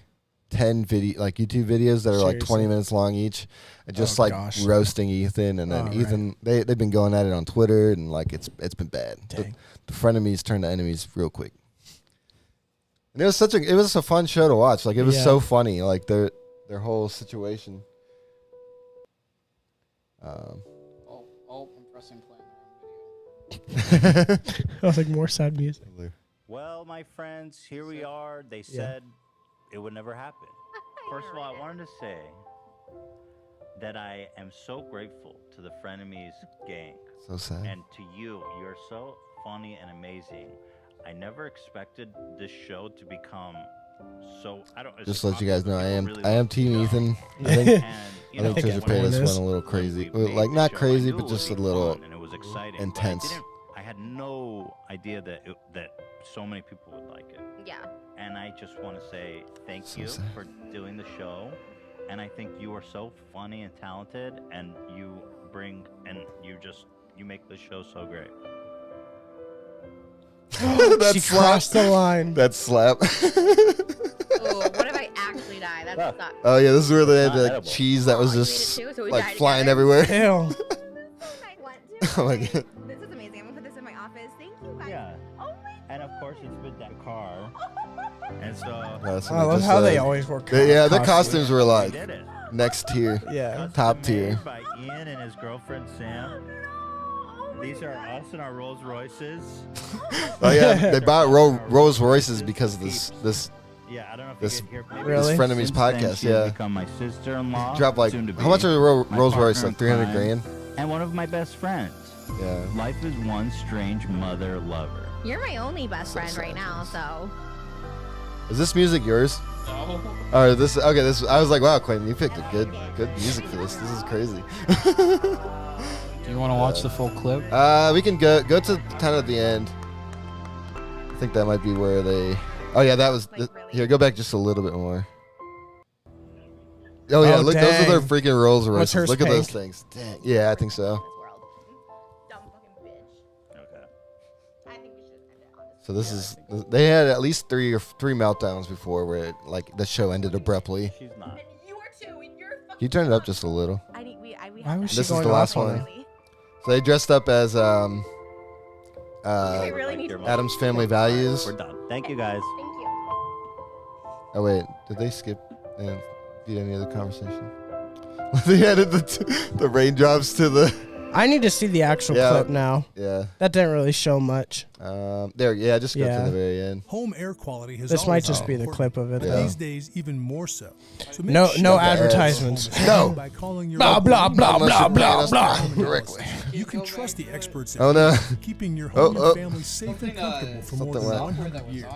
10 YouTube videos that are like 20 Seriously. minutes long each, and just Oh, like gosh. roasting Ethan, and then Oh, Ethan they've been going at it on Twitter, and like it's been bad. Dang. The frenemies turned to enemies real quick. And it was a fun show to watch. Like it was Yeah. so funny. Like their whole situation. I'm pressing play on the wrong video. I was like more sad music. Well, my friends, here we are. They said it would never happen. First of all, I wanted to say that I am so grateful to the Frenemies gang So sad. and to you. You're so funny and amazing. I never expected this show to become so. Just to let you guys know, I am really Team love the Ethan. show. I think And, I you know, think Trisha everyone Paytas is. went a little crazy. when we Like made not the show, I crazy, knew but it just a would be little fun and it was exciting, but intense. I had no idea that so many people would like it. Yeah. And I just want to say thank So you sad. for doing the show. And I think you are so funny and talented, and you make the show so great. She crossed the line. That slap. Oh, what if I actually die? That sucks. Oh yeah, this is where they had Not like edible. cheese that was Oh, you just did it too? So we like died flying together? everywhere. Ew. I want to. Oh my God. This is amazing. I'm gonna put this in my office. Thank you guys. Yeah. Oh my And of course, it's with that car. And so I love how they always wore the costumes were we like did it. next tier. Yeah. Top Custom tier. made by Ian and his girlfriend Sam. These are us and our Rolls Royces. Oh yeah, they bought Rolls Royces because of this Yeah, I don't know if This- you could hear Really? this Frenemes Since then, podcast. she's Yeah, become my sister-in-law. dropped like soon to how much be are my Rolls Royce? partner Like 300 in crime, grand. And one of my best friends. Yeah. Life is one strange mother lover. You're my only best So friend right sad. now, so. Is this music yours? No. Or this? Okay, this. I was like, wow, Quentin, you picked a good music for this. This is crazy. Do you want to watch the full clip? We can go to kind of the end. I think that might be where they. Oh yeah, that was. Like, really? Here, go back just a little bit more. Oh yeah, Oh, look, those are their dang. freaking Rolls What's Royces. hers, Look at those pink? things. Dang. Yeah, I think so. This world. Dumb fucking bitch. Okay. I think we should end it on this. So this is. They had at least three meltdowns before where it, like the show ended abruptly. She's not. And you are too, and you're fucking. Can you turn it up just a little? I need. We Why have was to- she This is going the last off on one. it? Really? So they dressed up as We really need to. Adam's Family Values. We're done. Thank you guys. Thank you. Oh wait, did they skip and do any other conversation? They added the raindrops to the I need to see the actual Yeah. clip now. yeah. That didn't really show much. There, yeah. Just go Yeah. to the very end. Home air quality has This might always just been be the important, clip of it, but though. these days even more so. So make No, sure no that advertisements. No. by calling your Blah, local blah, blah, Untitled blah, blah, Chapter blah. Home Directly. Analysis. You can trust the experts in Oh, no. keeping your Oh, home oh. and family safe and comfortable for more something than went. 100 years.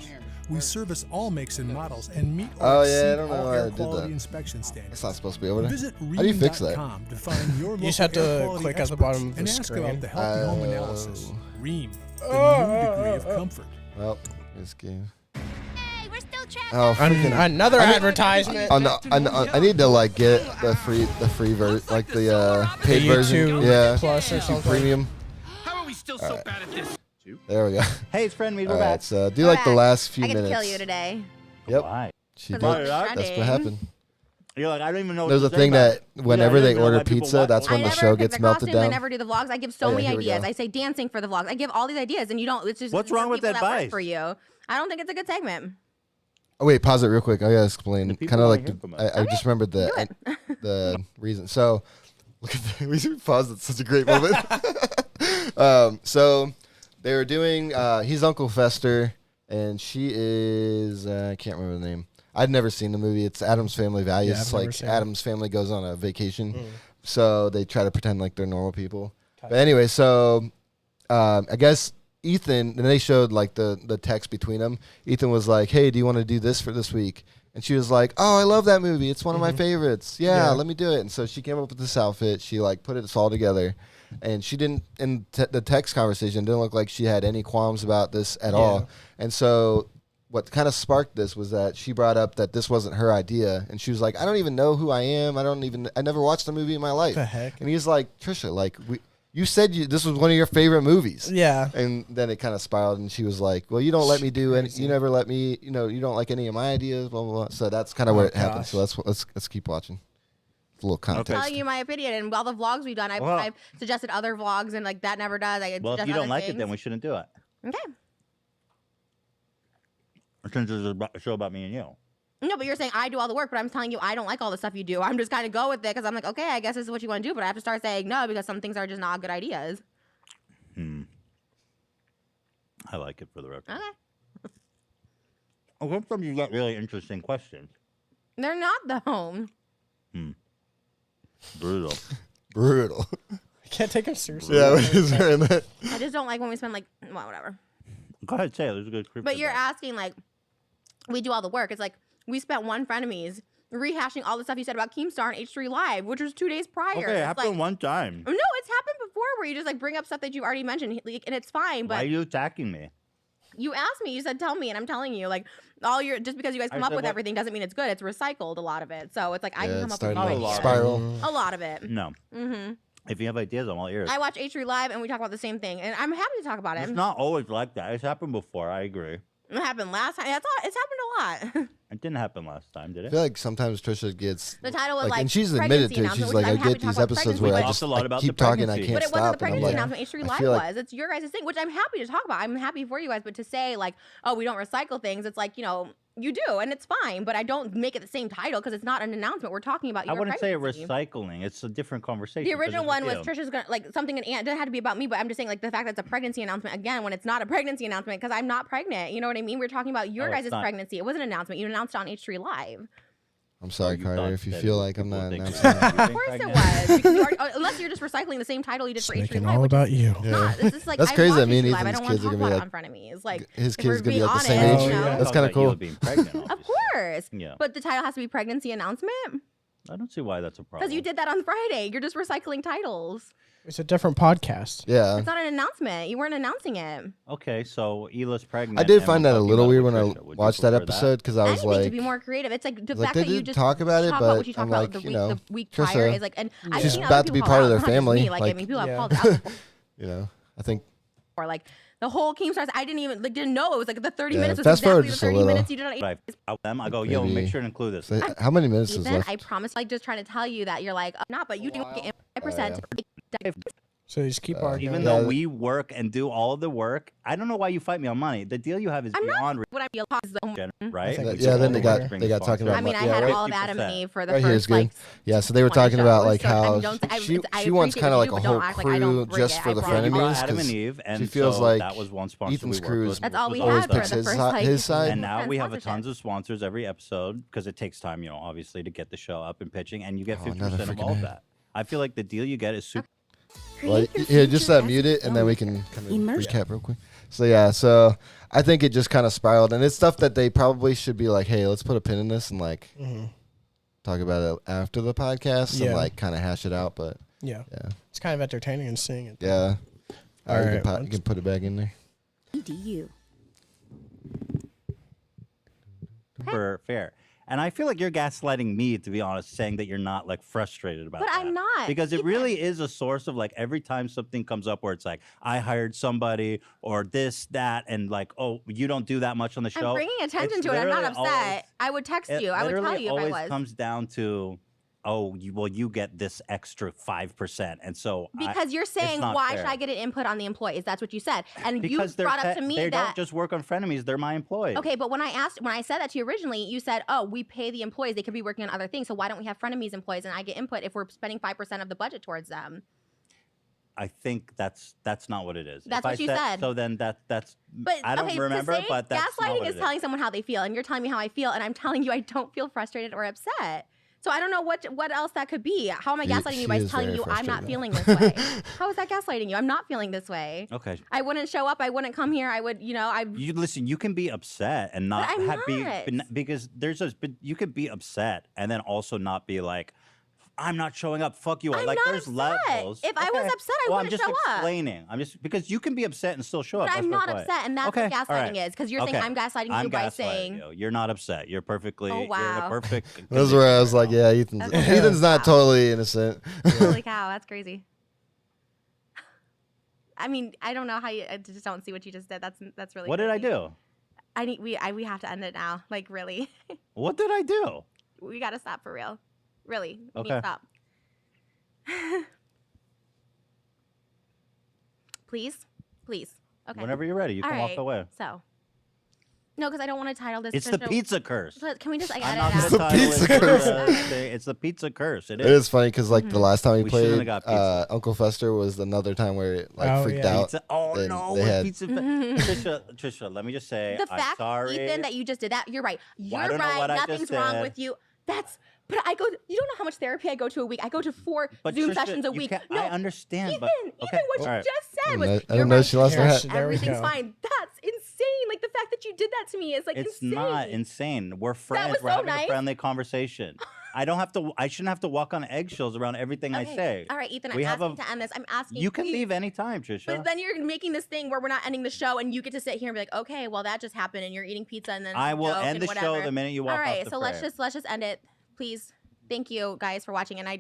We service all makes and models and meet Oh, or yeah, I exceed don't know all why I air did quality that. inspection standards. It's not supposed to be over there. Visit How do you fix that? Ream.com to find your You just have local to air quality click at the experts bottom of the and ask screen. about the healthy home analysis. Ream, the Oh, new degree of comfort. Well, this game. Hey, we're still chatting. Oh, freaking! Another advertisement. I need to like get the free version, like the paid The version. YouTube Yeah, Plus or YouTube something. Premium. How are we still so bad at this? There we go. Hey, it's friend me. We're All back. right, so do like the last few I get to minutes. kill you today. Yep, Why? she did. Because I'm That's shredding. what happened. You're like, I don't even know. There's what a to say thing about that it. whenever Yeah, I they don't know order why people pizza, watch that's it. when I the never show pick gets the melted costumes, I down. never do the vlogs. I give so Oh, yeah, many here we ideas. go. I say dancing for the vlogs. I give all these ideas, and you don't. It's just What's for wrong with people that that work advice? for you. I don't think it's a good segment. Oh wait, pause it real quick. I gotta explain. The people Kind of wanna like hear from us. I just remembered the the reason. So look at that. We should pause. It's such a great moment. So they were doing. He's Uncle Fester, and she is. I can't remember the name. I'd never seen the movie. It's Adam's Family Values. Yeah, I've It's never like seen it. Adam's family goes on a vacation, so they try to pretend like they're normal people. But anyway, so I guess Ethan, and they showed like the text between them. Ethan was like, "Hey, do you want to do this for this week?" And she was like, "Oh, I love that movie. It's one of my favorites. Yeah, let me do it." And so she came up with this outfit. She like put it all together, and she didn't in the text conversation didn't look like she had any qualms about this at all. And so what kind of sparked this was that she brought up that this wasn't her idea, and she was like, "I don't even know who I am. I never watched a movie in my life." The heck? And he's like, "Trisha, like you said this was one of your favorite movies." Yeah. And then it kind of spiraled, and she was like, "Well, you don't let me do any. You never let me. You know, you don't like any of my ideas. Blah blah blah." So that's kind of where it happened. gosh. So let's keep watching. It's a little context. Telling you my opinion, and all the vlogs we've done, Well- I've suggested other vlogs, and like that never does. I Well, if suggest you don't other like it, things. then we shouldn't do it. Okay. Since it's a show about me and you. No, but you're saying I do all the work, but I'm telling you I don't like all the stuff you do. I'm just kind of go with it because I'm like, okay, I guess this is what you want to do, but I have to start saying no because some things are just not good ideas. I like it for the record. Okay. Oh, sometimes you got really interesting questions. They're not though. Brutal. Brutal. I can't take him seriously. Yeah, what is there in that? I just don't like when we spend like, well, whatever. Go ahead, say it. There's a good creep. But you're asking like, we do all the work. It's like we spent one frenemies rehashing all the stuff you said about Keemstar and H3 Live, which was 2 days prior. Okay, it It's happened like, one time. no, it's happened before where you just like bring up stuff that you've already mentioned, like, and it's fine. Why are But you attacking me? you asked me, you said tell me, and I'm telling you, like all your just because you guys I come up said with what? everything doesn't mean it's good. It's recycled a lot of it, so it's like I Yeah, can it come up with started new to ideas. spiral. A lot of it. No. Mm-hmm. If you have ideas, I'm all ears. I watch H3 Live and we talk about the same thing, and I'm happy to talk about it. It's not always like that. It's happened before. I agree. It happened last time. That's all. It's happened a lot. It didn't happen last time, did I it? feel like sometimes Trisha gets The title was and she's admitted to it. She's like, I get these episodes where I just keep talking, I can't but it wasn't the stop, and I'm pregnancy like, announcement. H3 Live was. It's your guys' thing, which I'm happy to talk about. I'm happy for you guys, but to say like, oh, we don't recycle things, it's like, you know, you do, and it's fine, but I don't make it the same title because it's not an announcement. We're talking about your pregnancy. I wouldn't pregnancy. say recycling. It's a different conversation. The original one was Trisha's gonna like something, and it doesn't have to be about me, but I'm just saying like the fact that it's a pregnancy announcement again when it's not a pregnancy announcement because I'm not pregnant. You know what I mean? We're talking about your guys' pregnancy. It was an announcement. You announced it on H3 Live. I'm sorry, Carter, if you feel like I'm not announcing that. Of course it was. Because you already, unless you're just recycling the same title you did for H3 Live. All about you. It's just like, that's crazy. I mean, I don't want to talk about it on Frenemes. Like his kid's gonna be like the same age. You know? That's kind of cool. Of course. Yeah. But the title has to be pregnancy announcement? I don't see why that's a problem. Because you did that on Friday. You're just recycling titles. It's a different podcast. Yeah. It's not an announcement. You weren't announcing it. Okay, so Hila's pregnant. I did find that a little weird when I watched that episode because I was like, to be more creative. It's like the fact that you just talk about it, but what you I'm talked like, about the week Trisha, prior is like, and I've she's seen about to be part of their family. Me. Like, I mean, people have called it out before. You know, I think. Or like the whole Keemstars, I didn't even didn't know it was like the 30 minutes was fast forward exactly the 30 minutes you did on. I go, yo, make sure to include this. So how many minutes is left? I promise, like just trying to tell you that you're like not, but you do get 5%. So you just keep arguing. Even though we work and do all of the work, I don't know why you fight me on money. The deal you have is beyond what I feel right? Then they got talking about. I mean, I had all of Adam and Eve for the first like. Yeah, so they were talking about like how she wants kind of like a whole crew just for the Frenemes. Adam and Eve, and she feels like that was one sponsor Ethan's crew that's all we had for the first his side. And now we have tons of sponsors every episode because it takes time, you know, obviously to get the show up and pitching, and you get 50% of all of that. I feel like the deal you get is super. Well, here, just mute it, and then we can kind of recap real quick. So yeah, so I think it just kind of spiraled, and it's stuff that they probably should be like, hey, let's put a pin in this and like talk about it after the podcast and like kind of hash it out. But yeah, it's kind of entertaining and seeing it. Yeah, all right, you can put it back in there. EDU. Fair. And I feel like you're gaslighting me, to be honest, saying that you're not like frustrated about But that. I'm not. Because it really is a source of like every time something comes up where it's like, I hired somebody or this, that, and like, oh, you don't do that much on the show. I'm bringing attention to it. I'm not upset. I would text you. I would tell you if I was. It always comes down to, oh, you get this extra 5%. And so because you're saying, why should I get an input on the employees? That's what you said. And because you brought up to me they that don't just work on Frenemies, they're my employees. Okay, but when I said that to you originally, you said, oh, we pay the employees. They could be working on other things. So why don't we have Frenemies employees and I get input if we're spending 5% of the budget towards them? I think that's not what it is. That's what you said. So then that's. But I don't remember. But that's gaslighting is telling someone how they feel, and you're telling me how I feel, and I'm telling you I don't feel frustrated or upset. So I don't know what else that could be. How am I gaslighting you by telling you I'm not feeling this way? How is that gaslighting you? I'm not feeling this way. Okay. I wouldn't show up. I wouldn't come here. I would, You listen. You can be upset and not because you could be upset and then also not be like, I'm not showing up. Fuck you. I'm like not there's upset. levels. If I was upset, I wouldn't show up. I'm just explaining. Because you can be upset and still show up. But I'm not upset, and that's what gaslighting is. Because you're saying I'm gaslighting you by saying you're not upset. You're perfectly. Oh wow. You're in a perfect. That's where I was like, yeah, Ethan's not totally innocent. Holy cow, that's crazy. I mean, I don't know how you. I just don't see what you just did. That's really. What crazy. did I do? We have to end it now. Like really. What did I do? We gotta stop for real. Really. We need Okay. to stop. Please. Okay. Whenever you're ready, you can walk away. So. No, because I don't want to title this. It's the pizza curse. Can we just edit I'm it not out? gonna title Pizza it curse. It's the pizza curse. It It is funny because like the last time we shouldn't have played, got pizza. Uncle Fester was another time where it freaked out. Pizza. Oh They- no, they with had- pizza. Trisha, let me just say, The I'm fact, sorry. Ethan, that you just did that, you're right. You're don't know right. what I just Nothing's wrong said. with you. But I go. You don't know how much therapy I go to a week. I go to 4 But Zoom Trisha, sessions a you week. can't- No, I understand, Ethan, but okay. what all you right. just said I was. didn't You're know right. she lost her hat. There we Everything's go. fine. That's insane. Like the fact that you did that to me is like It's insane. not insane. We're friends. was We're so having nice. a friendly conversation. I shouldn't have to walk on eggshells around everything I say. All right, Ethan. We I'm have asking to end this. I'm asking. You can please. leave anytime, Trisha. But then you're making this thing where we're not ending the show, and you get to sit here and be like, okay, well that just happened, and you're eating pizza, and then I will joke end and the show whatever. the minute you walk All right, off the so frame. let's just end it, please. Thank you guys for watching, and I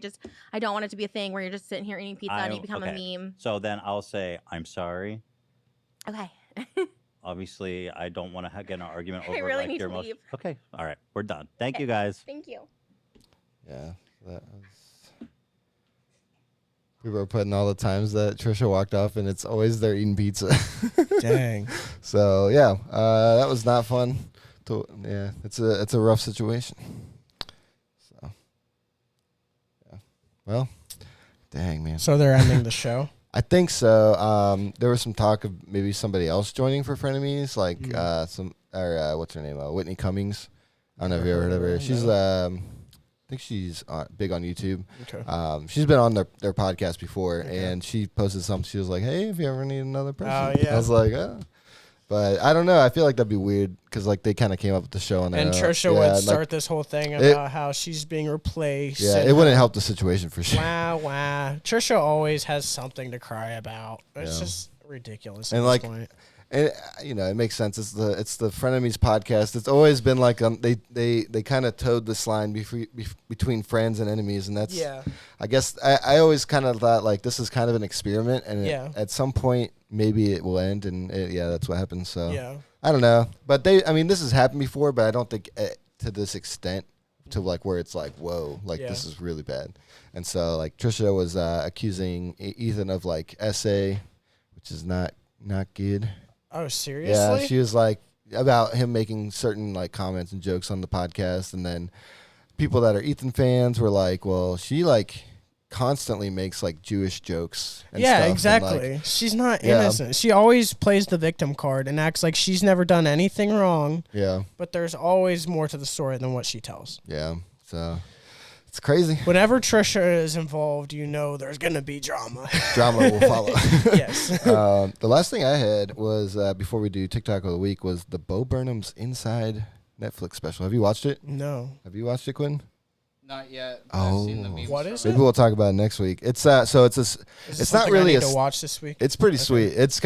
don't want it to be a thing where you're just sitting here eating pizza and you become a meme. So then I'll say I'm sorry. Okay. Obviously, I don't want to get in an argument over I really like need your to emotions. leave. Okay, all right, we're done. Thank you guys. Thank you. Yeah, that was. People are putting all the times that Trisha walked off, and it's always they're eating pizza. Dang. So yeah, that was not fun. Yeah, it's a rough situation. So yeah, well, dang man. So they're ending the show. I think so. There was some talk of maybe somebody else joining for Frenemies, like what's her name? Whitney Cummings. I don't know if you ever heard of her. She's I think she's big on YouTube. Okay. She's been on their podcast before, and she posted something. She was like, "Hey, if you ever need another person," yeah. I was like, "Oh." But I don't know. I feel like that'd be weird because like they kind of came up with the show on their and own. Trisha would start this whole thing about how she's being replaced. Yeah, it wouldn't help the situation for sure. Wow. Trisha always has something to cry about. It's just ridiculous at this point. And it makes sense. It's the Frenemies podcast. It's always been like they kind of towed this line between friends and enemies, and that's I guess I always kind of thought like this is kind of an experiment, and at some point maybe it will end, and that's what happens. So I don't know, but this has happened before, but I don't think to this extent to like where it's like whoa, like this is really bad. And so like Trisha was accusing Ethan of like SA, which is not good. Oh, seriously? Yeah, she was like about him making certain like comments and jokes on the podcast, and then people that are Ethan fans were like, "Well, she like constantly makes like Jewish jokes." And stuff, exactly. and, like, she's not innocent. She always plays the victim card and acts like she's never done anything wrong. Yeah, but there's always more to the story than what she tells. Yeah, so. It's crazy. Whenever Trisha is involved, there's going to be drama. Drama will follow. Yes. The last thing I had was, before we do TikTok of the week, was the Bo Burnham's Inside Netflix special. Have you watched it? No. Have you watched it, Quinn? Not yet. Oh. I've seen the memes. What is Maybe it? we'll talk about it next week. It's it's not really I need to watch this week. It's pretty sweet. It's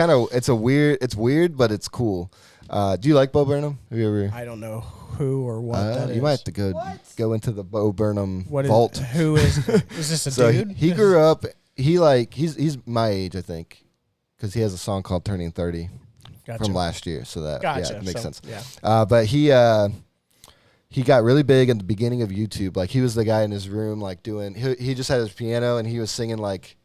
weird, but it's cool. Do you like Bo Burnham? Have you ever? I don't know who or what that is. You might have to go into the Bo Burnham vault. Who is this a dude? He grew up. He's my age, I think, because he has a song called "Turning 30" from last year. So that it makes sense. Yeah. But he got really big at the beginning of YouTube. Like he was the guy in his room, like doing. He just had his piano and he was singing like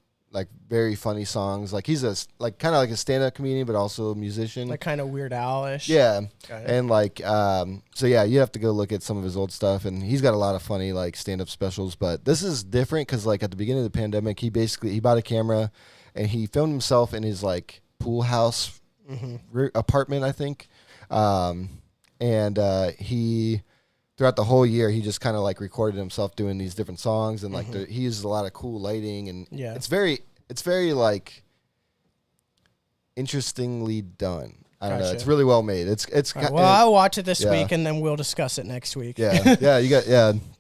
very funny songs. Like he's kind of like a stand-up comedian, but also a musician. Like kind of Weird Al-ish. Yeah. And like, so yeah, you have to go look at some of his old stuff, and he's got a lot of funny like stand-up specials. But this is different because like at the beginning of the pandemic, he bought a camera and he filmed himself in his like pool house apartment, I think. And he throughout the whole year, he just kind of like recorded himself doing these different songs, and like he uses a lot of cool lighting, and it's very like interestingly done. I don't know. It's really well made. I'll watch it this week, and then we'll discuss it next week. Yeah,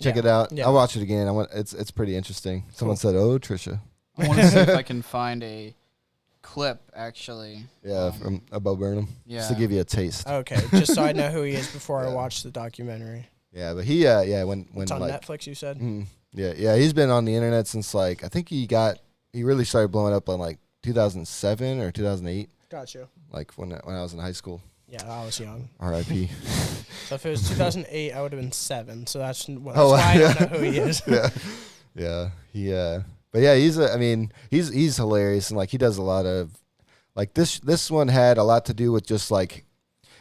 check it out. Yeah. I'll watch it again. It's pretty interesting. Someone said, "Oh, Trisha." I want to see if I can find a clip actually. Yeah, from Bo Burnham. Yeah, just to give you a taste. Okay, just so I know who he is before I watch the documentary. Yeah, but he when it's on like, Netflix, you said. Yeah, he's been on the internet since like I think he really started blowing up in like 2007 or 2008. Gotcha. Like when I was in high school. Yeah, I was young. R.I.P. So if it was 2008, I would have been 7. So that's why I don't know who he is. Yeah. But yeah, he's hilarious, and like he does a lot of like this one had a lot to do with just like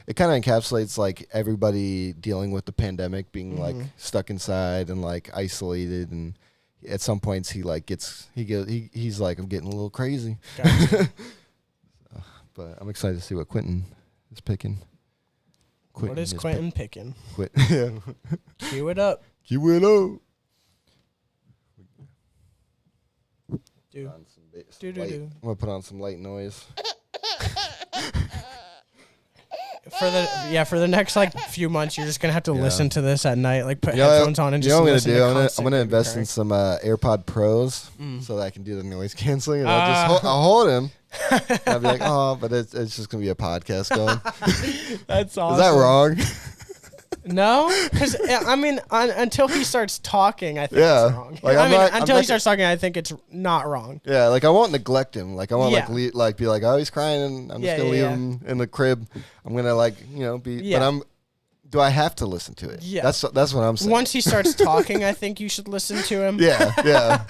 it kind of encapsulates like everybody dealing with the pandemic, being like stuck inside and like isolated, and at some points he's like I'm getting a little crazy. Gotcha. But I'm excited to see what Quentin is picking. What is Quentin picking? Yeah. Cue it up. Cue it up. I'm gonna put on some light noise. For the next like few months, you're just gonna have to listen to this at night, like put headphones on and just listen. You know what I'm gonna do? I'm gonna invest in some AirPod Pros so that I can do the noise canceling. And I'll hold him. I'll be like, oh, but it's just gonna be a podcast going. That's awesome. Is that wrong? No, because I mean, until he starts talking, I think it's wrong. Like, until he starts talking, I think it's not wrong. Yeah, like I won't neglect him. Like I won't like be like, oh, he's crying, and I'm just gonna leave him in the crib. I'm gonna be. Yeah. But do I have to listen to it? Yeah, that's what I'm saying. Once he starts talking, I think you should listen to him. Yeah.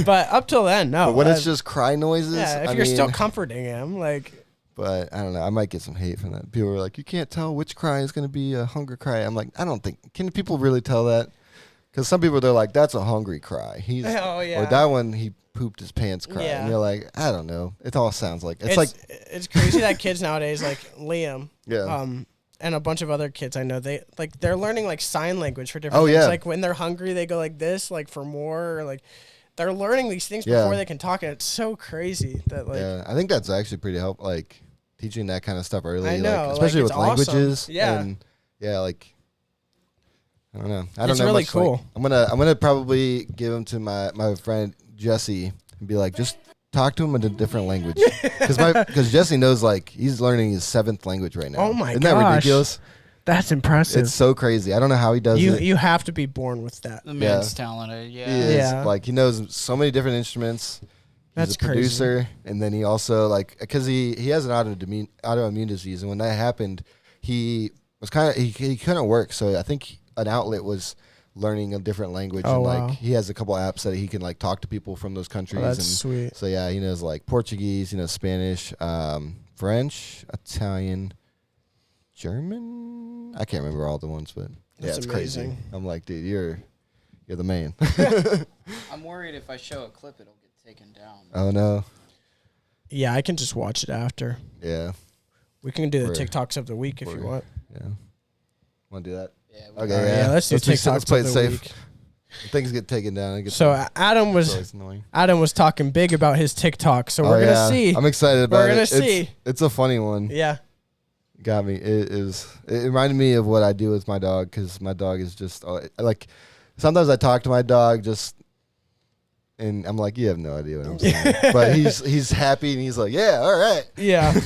But up till then, no. But when it's just cry noises, if you're still comforting him, like. But I don't know. I might get some hate from that. People are like, you can't tell which cry is going to be a hunger cry. I'm like, I don't think. Can people really tell that? Because some people, they're like, that's a hungry cry. Or that one, he pooped his pants cry. Yeah. And you're like, I don't know. It all sounds like. It's crazy that kids nowadays, like Liam. Yeah. And a bunch of other kids I know, they're learning like sign language for different things. Like when they're hungry, they go like this, like for more, or like. They're learning these things before they can talk, and it's so crazy that like. Yeah, I think that's actually pretty helpful. Like teaching that kind of stuff early, I know, like, especially with languages. Awesome. Yeah, and like I don't know. It's really cool. Like, I'm gonna probably give him to my friend Jesse and be like, just talk to him in a different language, because Jesse knows like he's learning his 7th language right now. Oh my Isn't that ridiculous? That's impressive. It's so crazy. I don't know how he does it. You have to be born with that. The man's talented. Yeah. He is. Like he knows so many different instruments. He's a producer, and then he also because he has an autoimmune disease, and when that happened, he was he couldn't work. So I think an outlet was learning a different language, and he has a couple apps that he can like talk to people from those countries. That's sweet. So he knows like Portuguese, Spanish, French, Italian, German. I can't remember all the ones, but it's amazing. Crazy. I'm like, dude, you're the man. I'm worried if I show a clip, it'll get taken down. Oh no. Yeah, I can just watch it after. Yeah. We can do the TikToks of the week if you want. Yeah. Want to do that? Yeah. Okay. Yeah. Let's do TikToks. Let's play it of the safe. week. Things get taken down. Adam was talking big about his TikTok, so we're gonna see. I'm excited about it. We're gonna see. It's a funny one. Yeah. Got me. It reminded me of what I do with my dog, because my dog is just like. Sometimes I talk to my dog and I'm like, you have no idea what I'm saying. But he's happy, and he's like, yeah, all right. Yeah.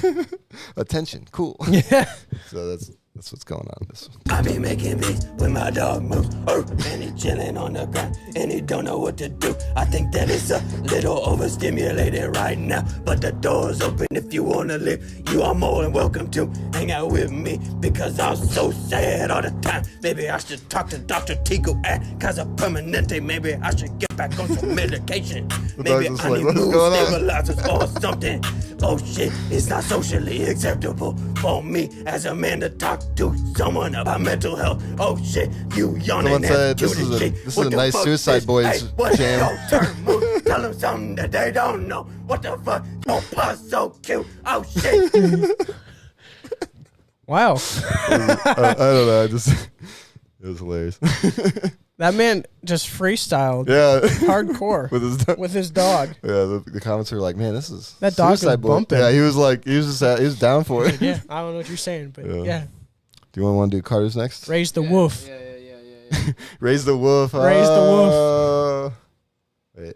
Attention, cool. Yeah. So that's what's going on in this one. I be making beats when my dog moves, and he chilling on the ground, and he don't know what to do. I think that it's a little overstimulated right now, but the door's open if you wanna live. You are more than welcome to hang out with me, because I'm so sad all the time. Maybe I should talk to Dr. Tico at Casa Permanente. Maybe I should get back on some medication. Maybe I need mood stabilizers or something. Oh shit, it's not socially acceptable for me as a man to talk to someone about mental health. Oh shit, you yawning. Someone said this is a nice Suicide Boys jam. Tell them something that they don't know. What the fuck? Your puss so cute. Oh shit. Wow. I don't know. It was hilarious. That man just freestyled. Yeah. Hardcore. with his dog. Yeah, the comments were like, man, this is that dog was bumping. Yeah, he was down for it. Yeah, I don't know what you're saying, but yeah. Do you want to do Carter's next? Raise the wolf. Yeah. Raise the wolf. Raise the wolf. Wait.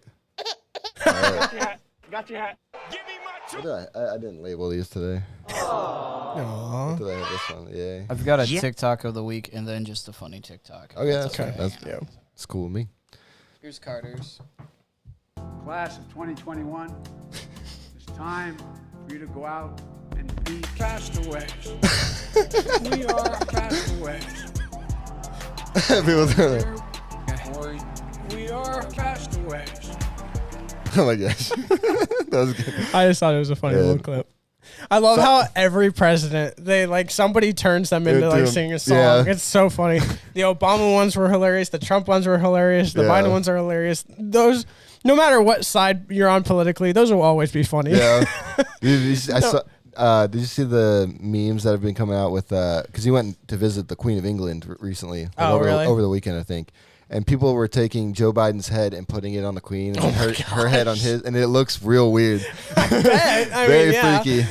Got your hat. Give me my I didn't label these today. Aww. Did I have this one? Yeah. I've got a TikTok of the week and then just a funny TikTok. Oh yeah, that's cool with me. Here's Carter's. Class of 2021, it's time for you to go out and be castaways. We are castaways. We are castaways. Oh my gosh. That was good. I just thought it was a funny little clip. I love how every president, somebody turns them into singing a song. Yeah. It's so funny. The Obama ones were hilarious. The Trump ones were hilarious. The Biden ones are hilarious. Those, no matter what side you're on politically, those will always be funny. Yeah. Did you see the memes that have been coming out with, because he went to visit the Queen of England recently. Really? Over the weekend, I think. And people were taking Joe Biden's head and putting it on the Queen, and her head on his, and it looks real weird. I bet. Very freaky.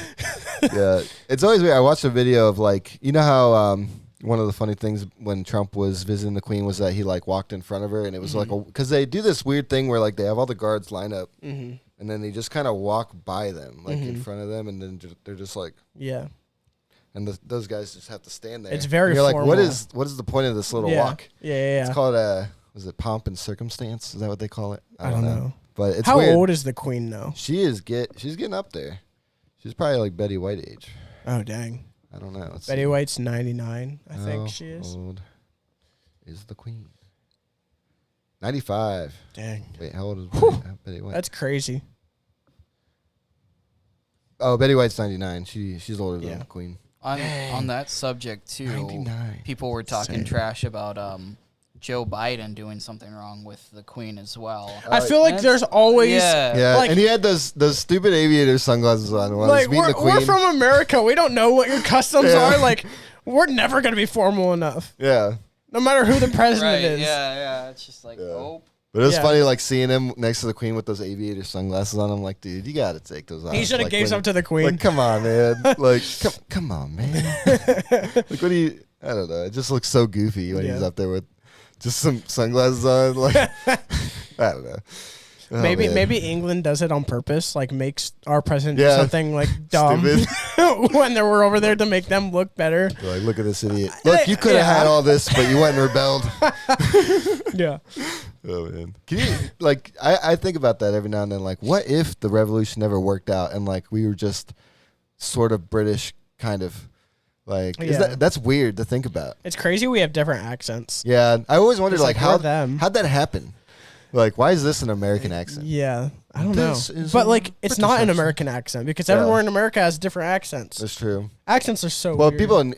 Yeah, it's always weird. I watched a video of how one of the funny things when Trump was visiting the Queen was that he walked in front of her, and it was because they do this weird thing where they have all the guards line up, and then they just kind of walk by them in front of them, and then they're just like, yeah. and those guys just have to stand there. It's very. And you're formal. like, what is the point of this little walk? Yeah. It's called was it pomp and circumstance? Is that what they call it? I don't know. But it's how weird. old is the queen though? She's getting up there. She's probably like Betty White age. Oh dang. I don't know. Betty White's 99. I think she is. How old is the queen? 95. Dang. Wait, how old is Betty White? That's crazy. Oh, Betty White's 99. She's older than the queen. On that subject too, 99. people were talking trash about Joe Biden doing something wrong with the queen as well. I feel like there's always and he had those stupid aviator sunglasses on while like he's meeting the queen. we're from America. We don't know what your customs are. Like we're never gonna be formal enough. Yeah. No matter who the president is. Yeah. It's just like But it was funny, like seeing him next to the queen with those aviator sunglasses on. I'm like, dude, you gotta take those off. He should have like, gave some to the queen. Like, come on, man. Like, come on, man. Like, what do you? I don't know. It just looks so goofy when he's up there with just some sunglasses on. Like, I don't know. Oh, maybe England does it on purpose, like makes our president do something like dumb when we're over there to make them look better. You're like, look at this idiot. Look, you could have had all this, but you went and rebelled. Yeah. Oh man. Can you like? I think about that every now and then. Like, what if the revolution never worked out and like we were just sort of British, kind of like? That's weird to think about. It's crazy we have different accents. Yeah, I always wondered like how'd that happen? Like, why is this an American accent? Yeah, I don't know. But, like, it's not an American accent because everywhere in America has different accents. That's true. Accents are so well, weird. people in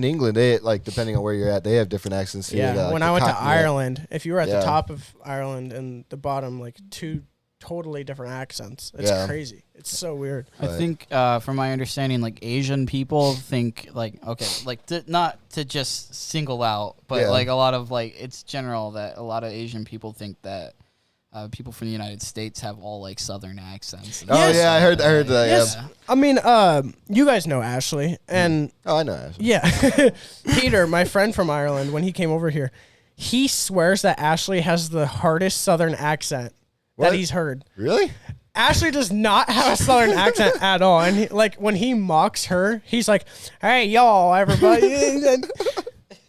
England, they, like, depending on where you're at, they have different accents. Yeah, like, when I went to Ireland, if you were at the top of Ireland and the bottom, like, two totally different accents. It's crazy. It's so weird. I think, from my understanding, like, Asian people think, like, okay, like, not to just single out, but, like, a lot of, like, it's general that a lot of Asian people think that people from the United States have all, like, Southern accents. Oh, yeah, I heard that, yes. Yeah. I mean, you guys know Ashley, and... Oh, I know Ashley. Yeah. Peter, my friend from Ireland, when he came over here, he swears that Ashley has the hardest Southern accent that he's heard. Really? Ashley does not have a Southern accent at all. And he, like when he mocks her, he's like, "Hey, y'all, everybody."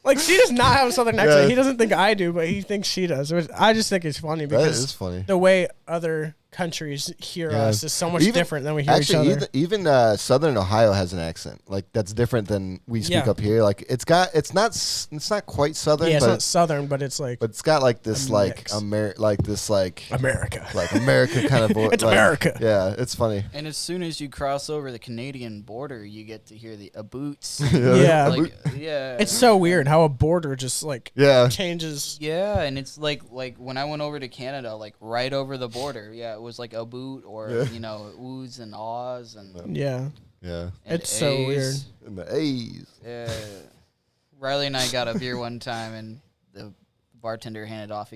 Like she does not have a Southern accent. Yeah. He doesn't think I do, but he thinks she does. I just think it's funny because that is funny. The way other countries hear us is so much different than we hear each other. Even Southern Ohio has an accent like that's different than we speak up here. Like it's not quite Southern. Yeah, it's not Southern, but it's like. But it's got like this America kind of voice. It's like, America. Yeah, it's funny. And as soon as you cross over the Canadian border, you get to hear the boots. Yeah, yeah. It's so weird how a border just like changes. Yeah, and it's like when I went over to Canada, like right over the border. Yeah, it was like a boot or oohs and ahs and It's so weird. And the A's. Yeah, Riley and I got a beer one time, and the bartender handed off.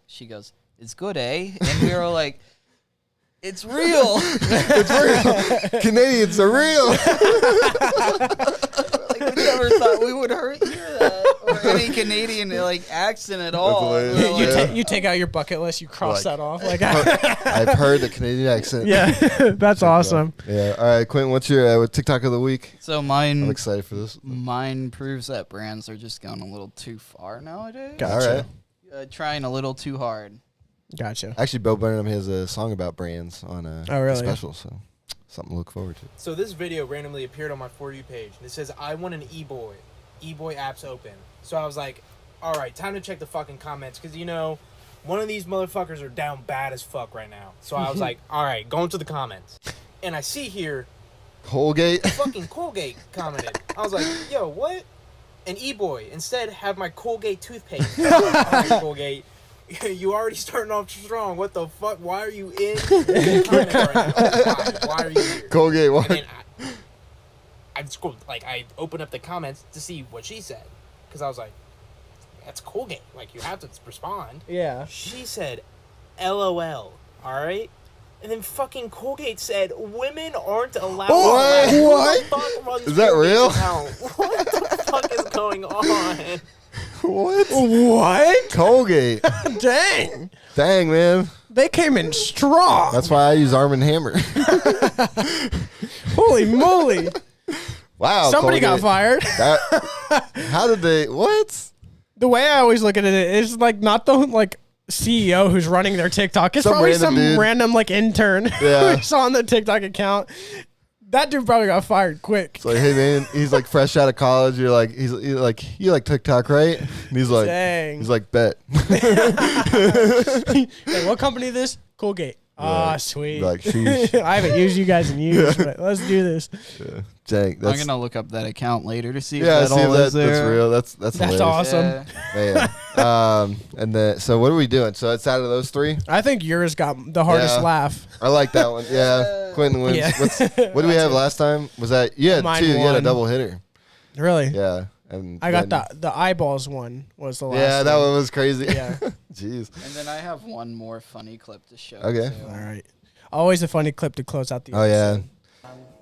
She goes, "It's good, eh?" And we were like, "It's real. It's real. Canadians are real." Like we never thought we would hear that or any Canadian like accent at all. You take out your bucket list, you cross that off. Like I've heard the Canadian accent. Yeah, that's awesome. Yeah. All right, Quentin, what's your TikTok of the week? So mine. I'm excited for this. Mine proves that brands are just going a little too far nowadays. Gotcha. All right. Trying a little too hard. Gotcha. Actually, Bo Burnham has a song about brands on a special, so something to look forward to. So this video randomly appeared on my For You page. And it says, "I want an e-boy. E-boy apps open." So I was like, all right, time to check the fucking comments. Because, one of these motherfuckers are down bad as fuck right now. So I was like, all right, going to the comments. And I see here. Colgate? Fucking Colgate commented. I was like, yo, what? An e-boy. Instead, have my Colgate toothpaste. Colgate. You already starting off strong. What the fuck? Why are you in the comments right now? Why are you here? Colgate, what? And then I scrolled, I opened up the comments to see what she said. Because I was like, that's Colgate. Like, you have to respond. Yeah. She said, LOL. Alright? And then fucking Colgate said, women aren't allowed to What? Is that real? What the fuck is going on? What? Colgate. Dang. Dang, man. They came in strong. That's why I use Arm & Hammer. Holy moly. Wow. Somebody got fired. How did they? What? The way I always look at it is like not the like CEO who's running their TikTok. It's probably some random like intern who's on the TikTok account. That dude probably got fired quick. It's like, hey man, he's like fresh out of college. You're like, he's like, you like TikTok, right? And he's like, dang. He's like, bet. Like, what company this? Colgate. Ah, sweet. Like, I haven't used you guys in years, but let's do this. Yeah. Dang, I'm gonna look up that account later to see if that all is there. That's real. That's hilarious. Awesome. Yeah. And then so what are we doing? So it's out of those three. I think yours got the hardest laugh. I like that one. Yeah, Quentin wins. Yeah. What did we have last time? Was that you had Mine two? won. You had a double hitter. Really? Yeah. And I got the eyeballs one was the last. Yeah, that one was crazy. Yeah. Jeez. And then I have one more funny clip to show. Okay. Too. All right. Always a funny clip to close out the episode. Yeah.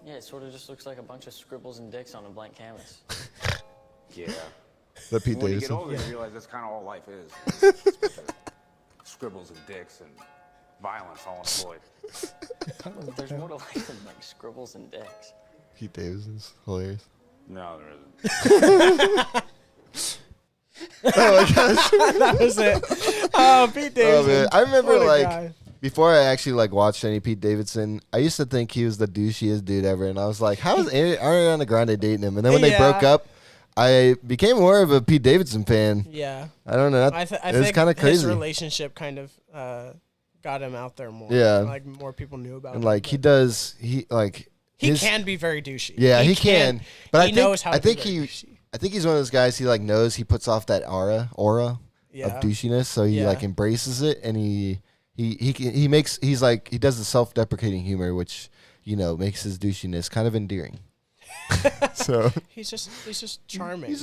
Yeah, it sort of just looks like a bunch of scribbles and dicks on a blank canvas. Yeah. The Pete when Davidson. you get older, you realize that's kind of all life is. Scribbles and dicks and violence all employed. There's more to life than like scribbles and dicks. Pete Davidson's hilarious. No, there isn't. Oh my gosh. That was it. Oh, Pete Davidson. Oh, man. I remember What a like guy. before I actually like watched any Pete Davidson, I used to think he was the douchiest dude ever, and I was like, how is Ariana Grande dating him? And then when they broke up, I became more of a Pete Davidson fan. Yeah. I don't know. I think think kind of crazy. his relationship kind of got him out there more. Yeah. Like more people knew about him. And like he can be very douchey. Yeah, he can. But he knows how to be very douchey. I think he's one of those guys. He like knows he puts off that aura of douchiness, so he like embraces it, and he does the self-deprecating humor, which makes his douchiness kind of endearing. So he's just charming. He's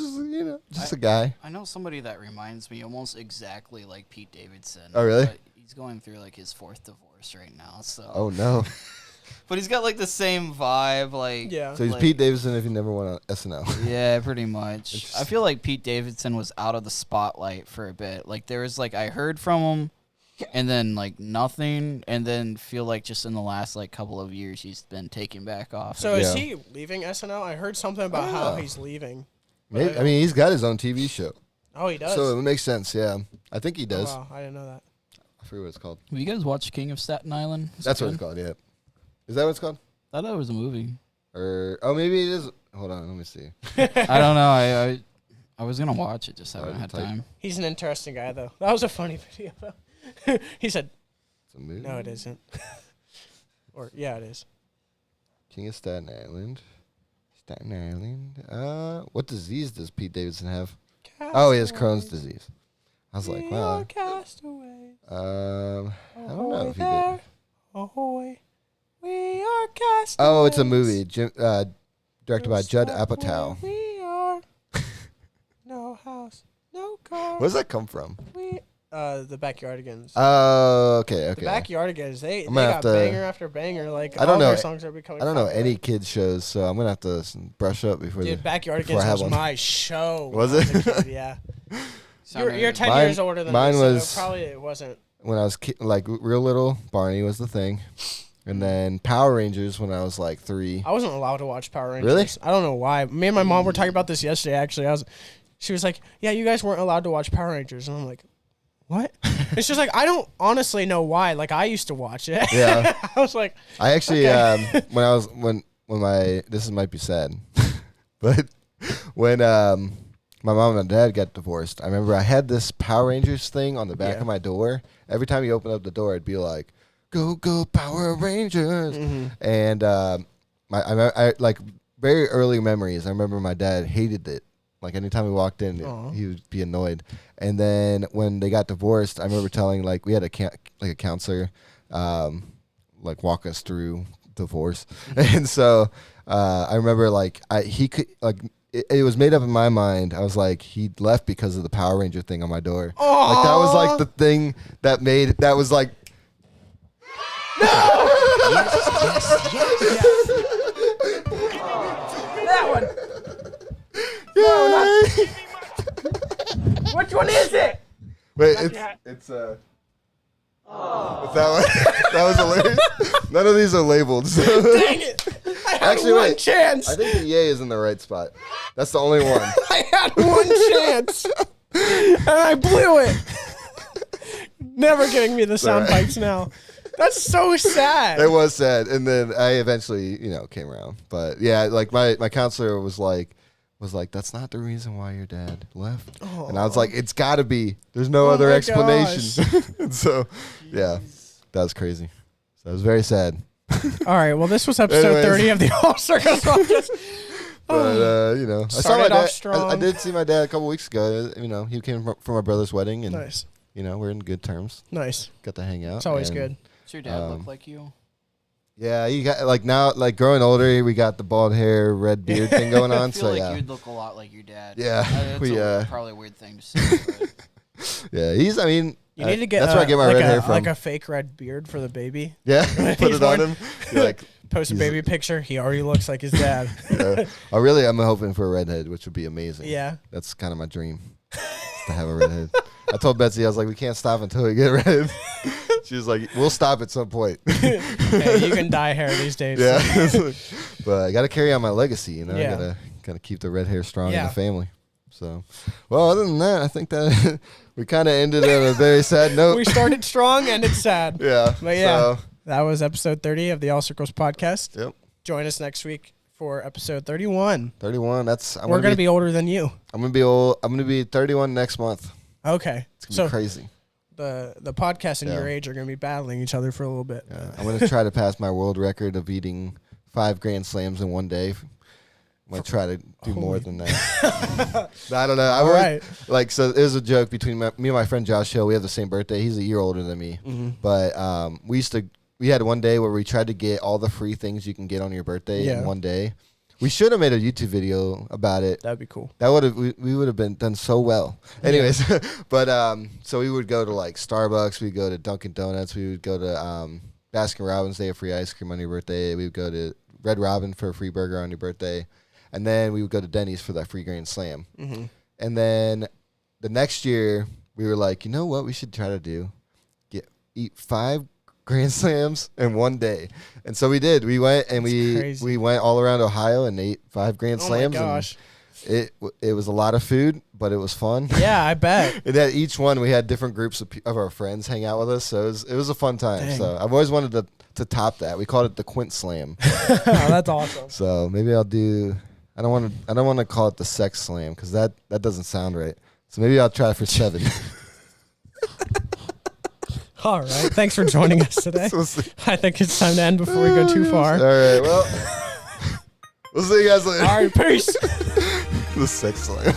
just a guy. I know somebody that reminds me almost exactly like Pete Davidson. Oh really? But he's going through like his 4th divorce right now. So. Oh no. But he's got like the same vibe, like So he's Pete Davidson if he never went on SNL. Yeah, pretty much. I feel like Pete Davidson was out of the spotlight for a bit. Like there was like I heard from him, and then like nothing, and then feel like just in the last like couple of years he's been taken back off. So is he leaving SNL? I heard something about how he's leaving. Maybe, I mean, he's got his own TV show. Oh, he does. So it makes sense. Yeah, I think he does. Oh, wow, I didn't know that. I forget what it's called. Have you guys watched King of Staten Island? That's what it's called. Yeah. Is that what it's called? I thought it was a movie. Or maybe it is. Hold on, let me see. I don't know. I was gonna watch it, just haven't had time. He's an interesting guy, though. That was a funny video. He said, "It's a movie." No, it isn't. Or yeah, it is. King of Staten Island. Staten Island. What disease does Pete Davidson have? Oh, he has Crohn's disease. I was like, wow. Castaways. I don't know if he did. Ahoy, we are castaways. Oh, it's a movie. Directed by Judd Apatow. We are no house, no car. Where does that come from? The Backyardigans. Oh, okay. The Backyardigans. They gonna got banger after banger. Like I don't all know. their songs are becoming. I don't know any kids shows, so I'm gonna have to brush up before. Dude, Backyardigans was my show. Was it? Kid, yeah. You're 10 years older than mine me, was, so probably it wasn't. When I was like real little, Barney was the thing. And then Power Rangers when I was like 3. I wasn't allowed to watch Power Rangers. Really? I don't know why. Me and my mom were talking about this yesterday, actually. She was like, yeah, you guys weren't allowed to watch Power Rangers. And I'm like, what? It's just like, I don't honestly know why. Like, I used to watch it. Yeah. I was like, I actually, when this might be sad, but when my mom and dad got divorced, I remember I had this Power Rangers thing on the back of my door. Every time you open up the door, it'd be like, go, go, Power Rangers. Mm-hmm. And I like very early memories. I remember my dad hated it. Like anytime we walked in, he would be annoyed. And then when they got divorced, I remember telling like we had a counselor like walk us through divorce. And so I remember like he could like it was made up in my mind. I was like he left because of the Power Ranger thing on my door. Aww. Like that was like the thing that was like no. yes. That one. No, not. Which one is it? Wait, it's it's that one. That was hilarious. None of these are labeled. So. Dang it! I Actually, one chance. I think the yay is in the right spot. That's the only one. I had one chance, and I blew it. Never getting me the sound bites now. That's so sad. It was sad, and then I eventually, came around. But yeah, like my counselor was like, that's not the reason why your dad left. Aww. And I was like, it's got to be. There's no other explanation. And so, yeah, that was crazy. So it was very sad. All right, well, this was episode 30 of the All Circus Podcast. But I saw my dad. Strong. I did see my dad a couple weeks ago. He came from my brother's wedding, and nice. We're in good terms. Nice. Got to hang out. It's always good. Does your dad look like you? Yeah, you got now growing older, we got the bald hair, red beard thing going on. I feel like you'd look a lot like your dad. Yeah, that's probably a weird thing to say. But. Yeah, you need to get that's where I get my red hair from. Like a fake red beard for the baby. Yeah, put it on him. Post a baby picture. He already looks like his dad. Yeah. I'm hoping for a redhead, which would be amazing. Yeah, that's kind of my dream, to have a redhead. I told Betsy, I was like, we can't stop until we get redhead. She was like, we'll stop at some point. Hey, you can dye hair these days. Yeah, but I got to carry on my legacy. I gotta keep the red hair strong in the family. So, well, other than that, I think that we kind of ended on a very sad note. We started strong, ended sad. Yeah. But that was episode 30 of the All Circles Podcast. Yep. Join us next week for episode 31. 31. We're gonna be older than you. I'm gonna be old. I'm gonna be 31 next month. Okay. It's gonna be crazy. The podcast and your age are going to be battling each other for a little bit. Yeah. I'm going to try to pass my world record of eating 5 Grand Slams in one day. I'm going to try to do more than that. I don't know. So it was a joke between me and my friend Josh Hill. We have the same birthday. He's a year older than me. Mm-hmm. But we had one day where we tried to get all the free things you can get on your birthday in one day. We should have made a YouTube video about it. That'd be cool. That would have we would have been done so well. Anyways, but so we would go to like Starbucks, we'd go to Dunkin' Donuts, we would go to Baskin Robbins. They have free ice cream on your birthday. We would go to Red Robin for a free burger on your birthday, and then we would go to Denny's for that free Grand Slam. Mm-hmm. And then the next year we were like, you know what, we should try to do? Eat 5 Grand Slams in one day. And so we did. We went and we went all around Ohio and ate 5 Grand Slams. Oh my gosh. And it was a lot of food, but it was fun. Yeah, I bet. And at each one we had different groups of our friends hang out with us, so it was a fun time. Dang. So I've always wanted to top that. We called it the Quint Slam. Oh, that's awesome. So maybe I'll do. I don't want to call it the Sex Slam because that doesn't sound right. So maybe I'll try for 7. All right. Thanks for joining us today. I think it's time to end before we go too far. All right. Well, we'll see you guys later. All right. Peace. The Sex Slam.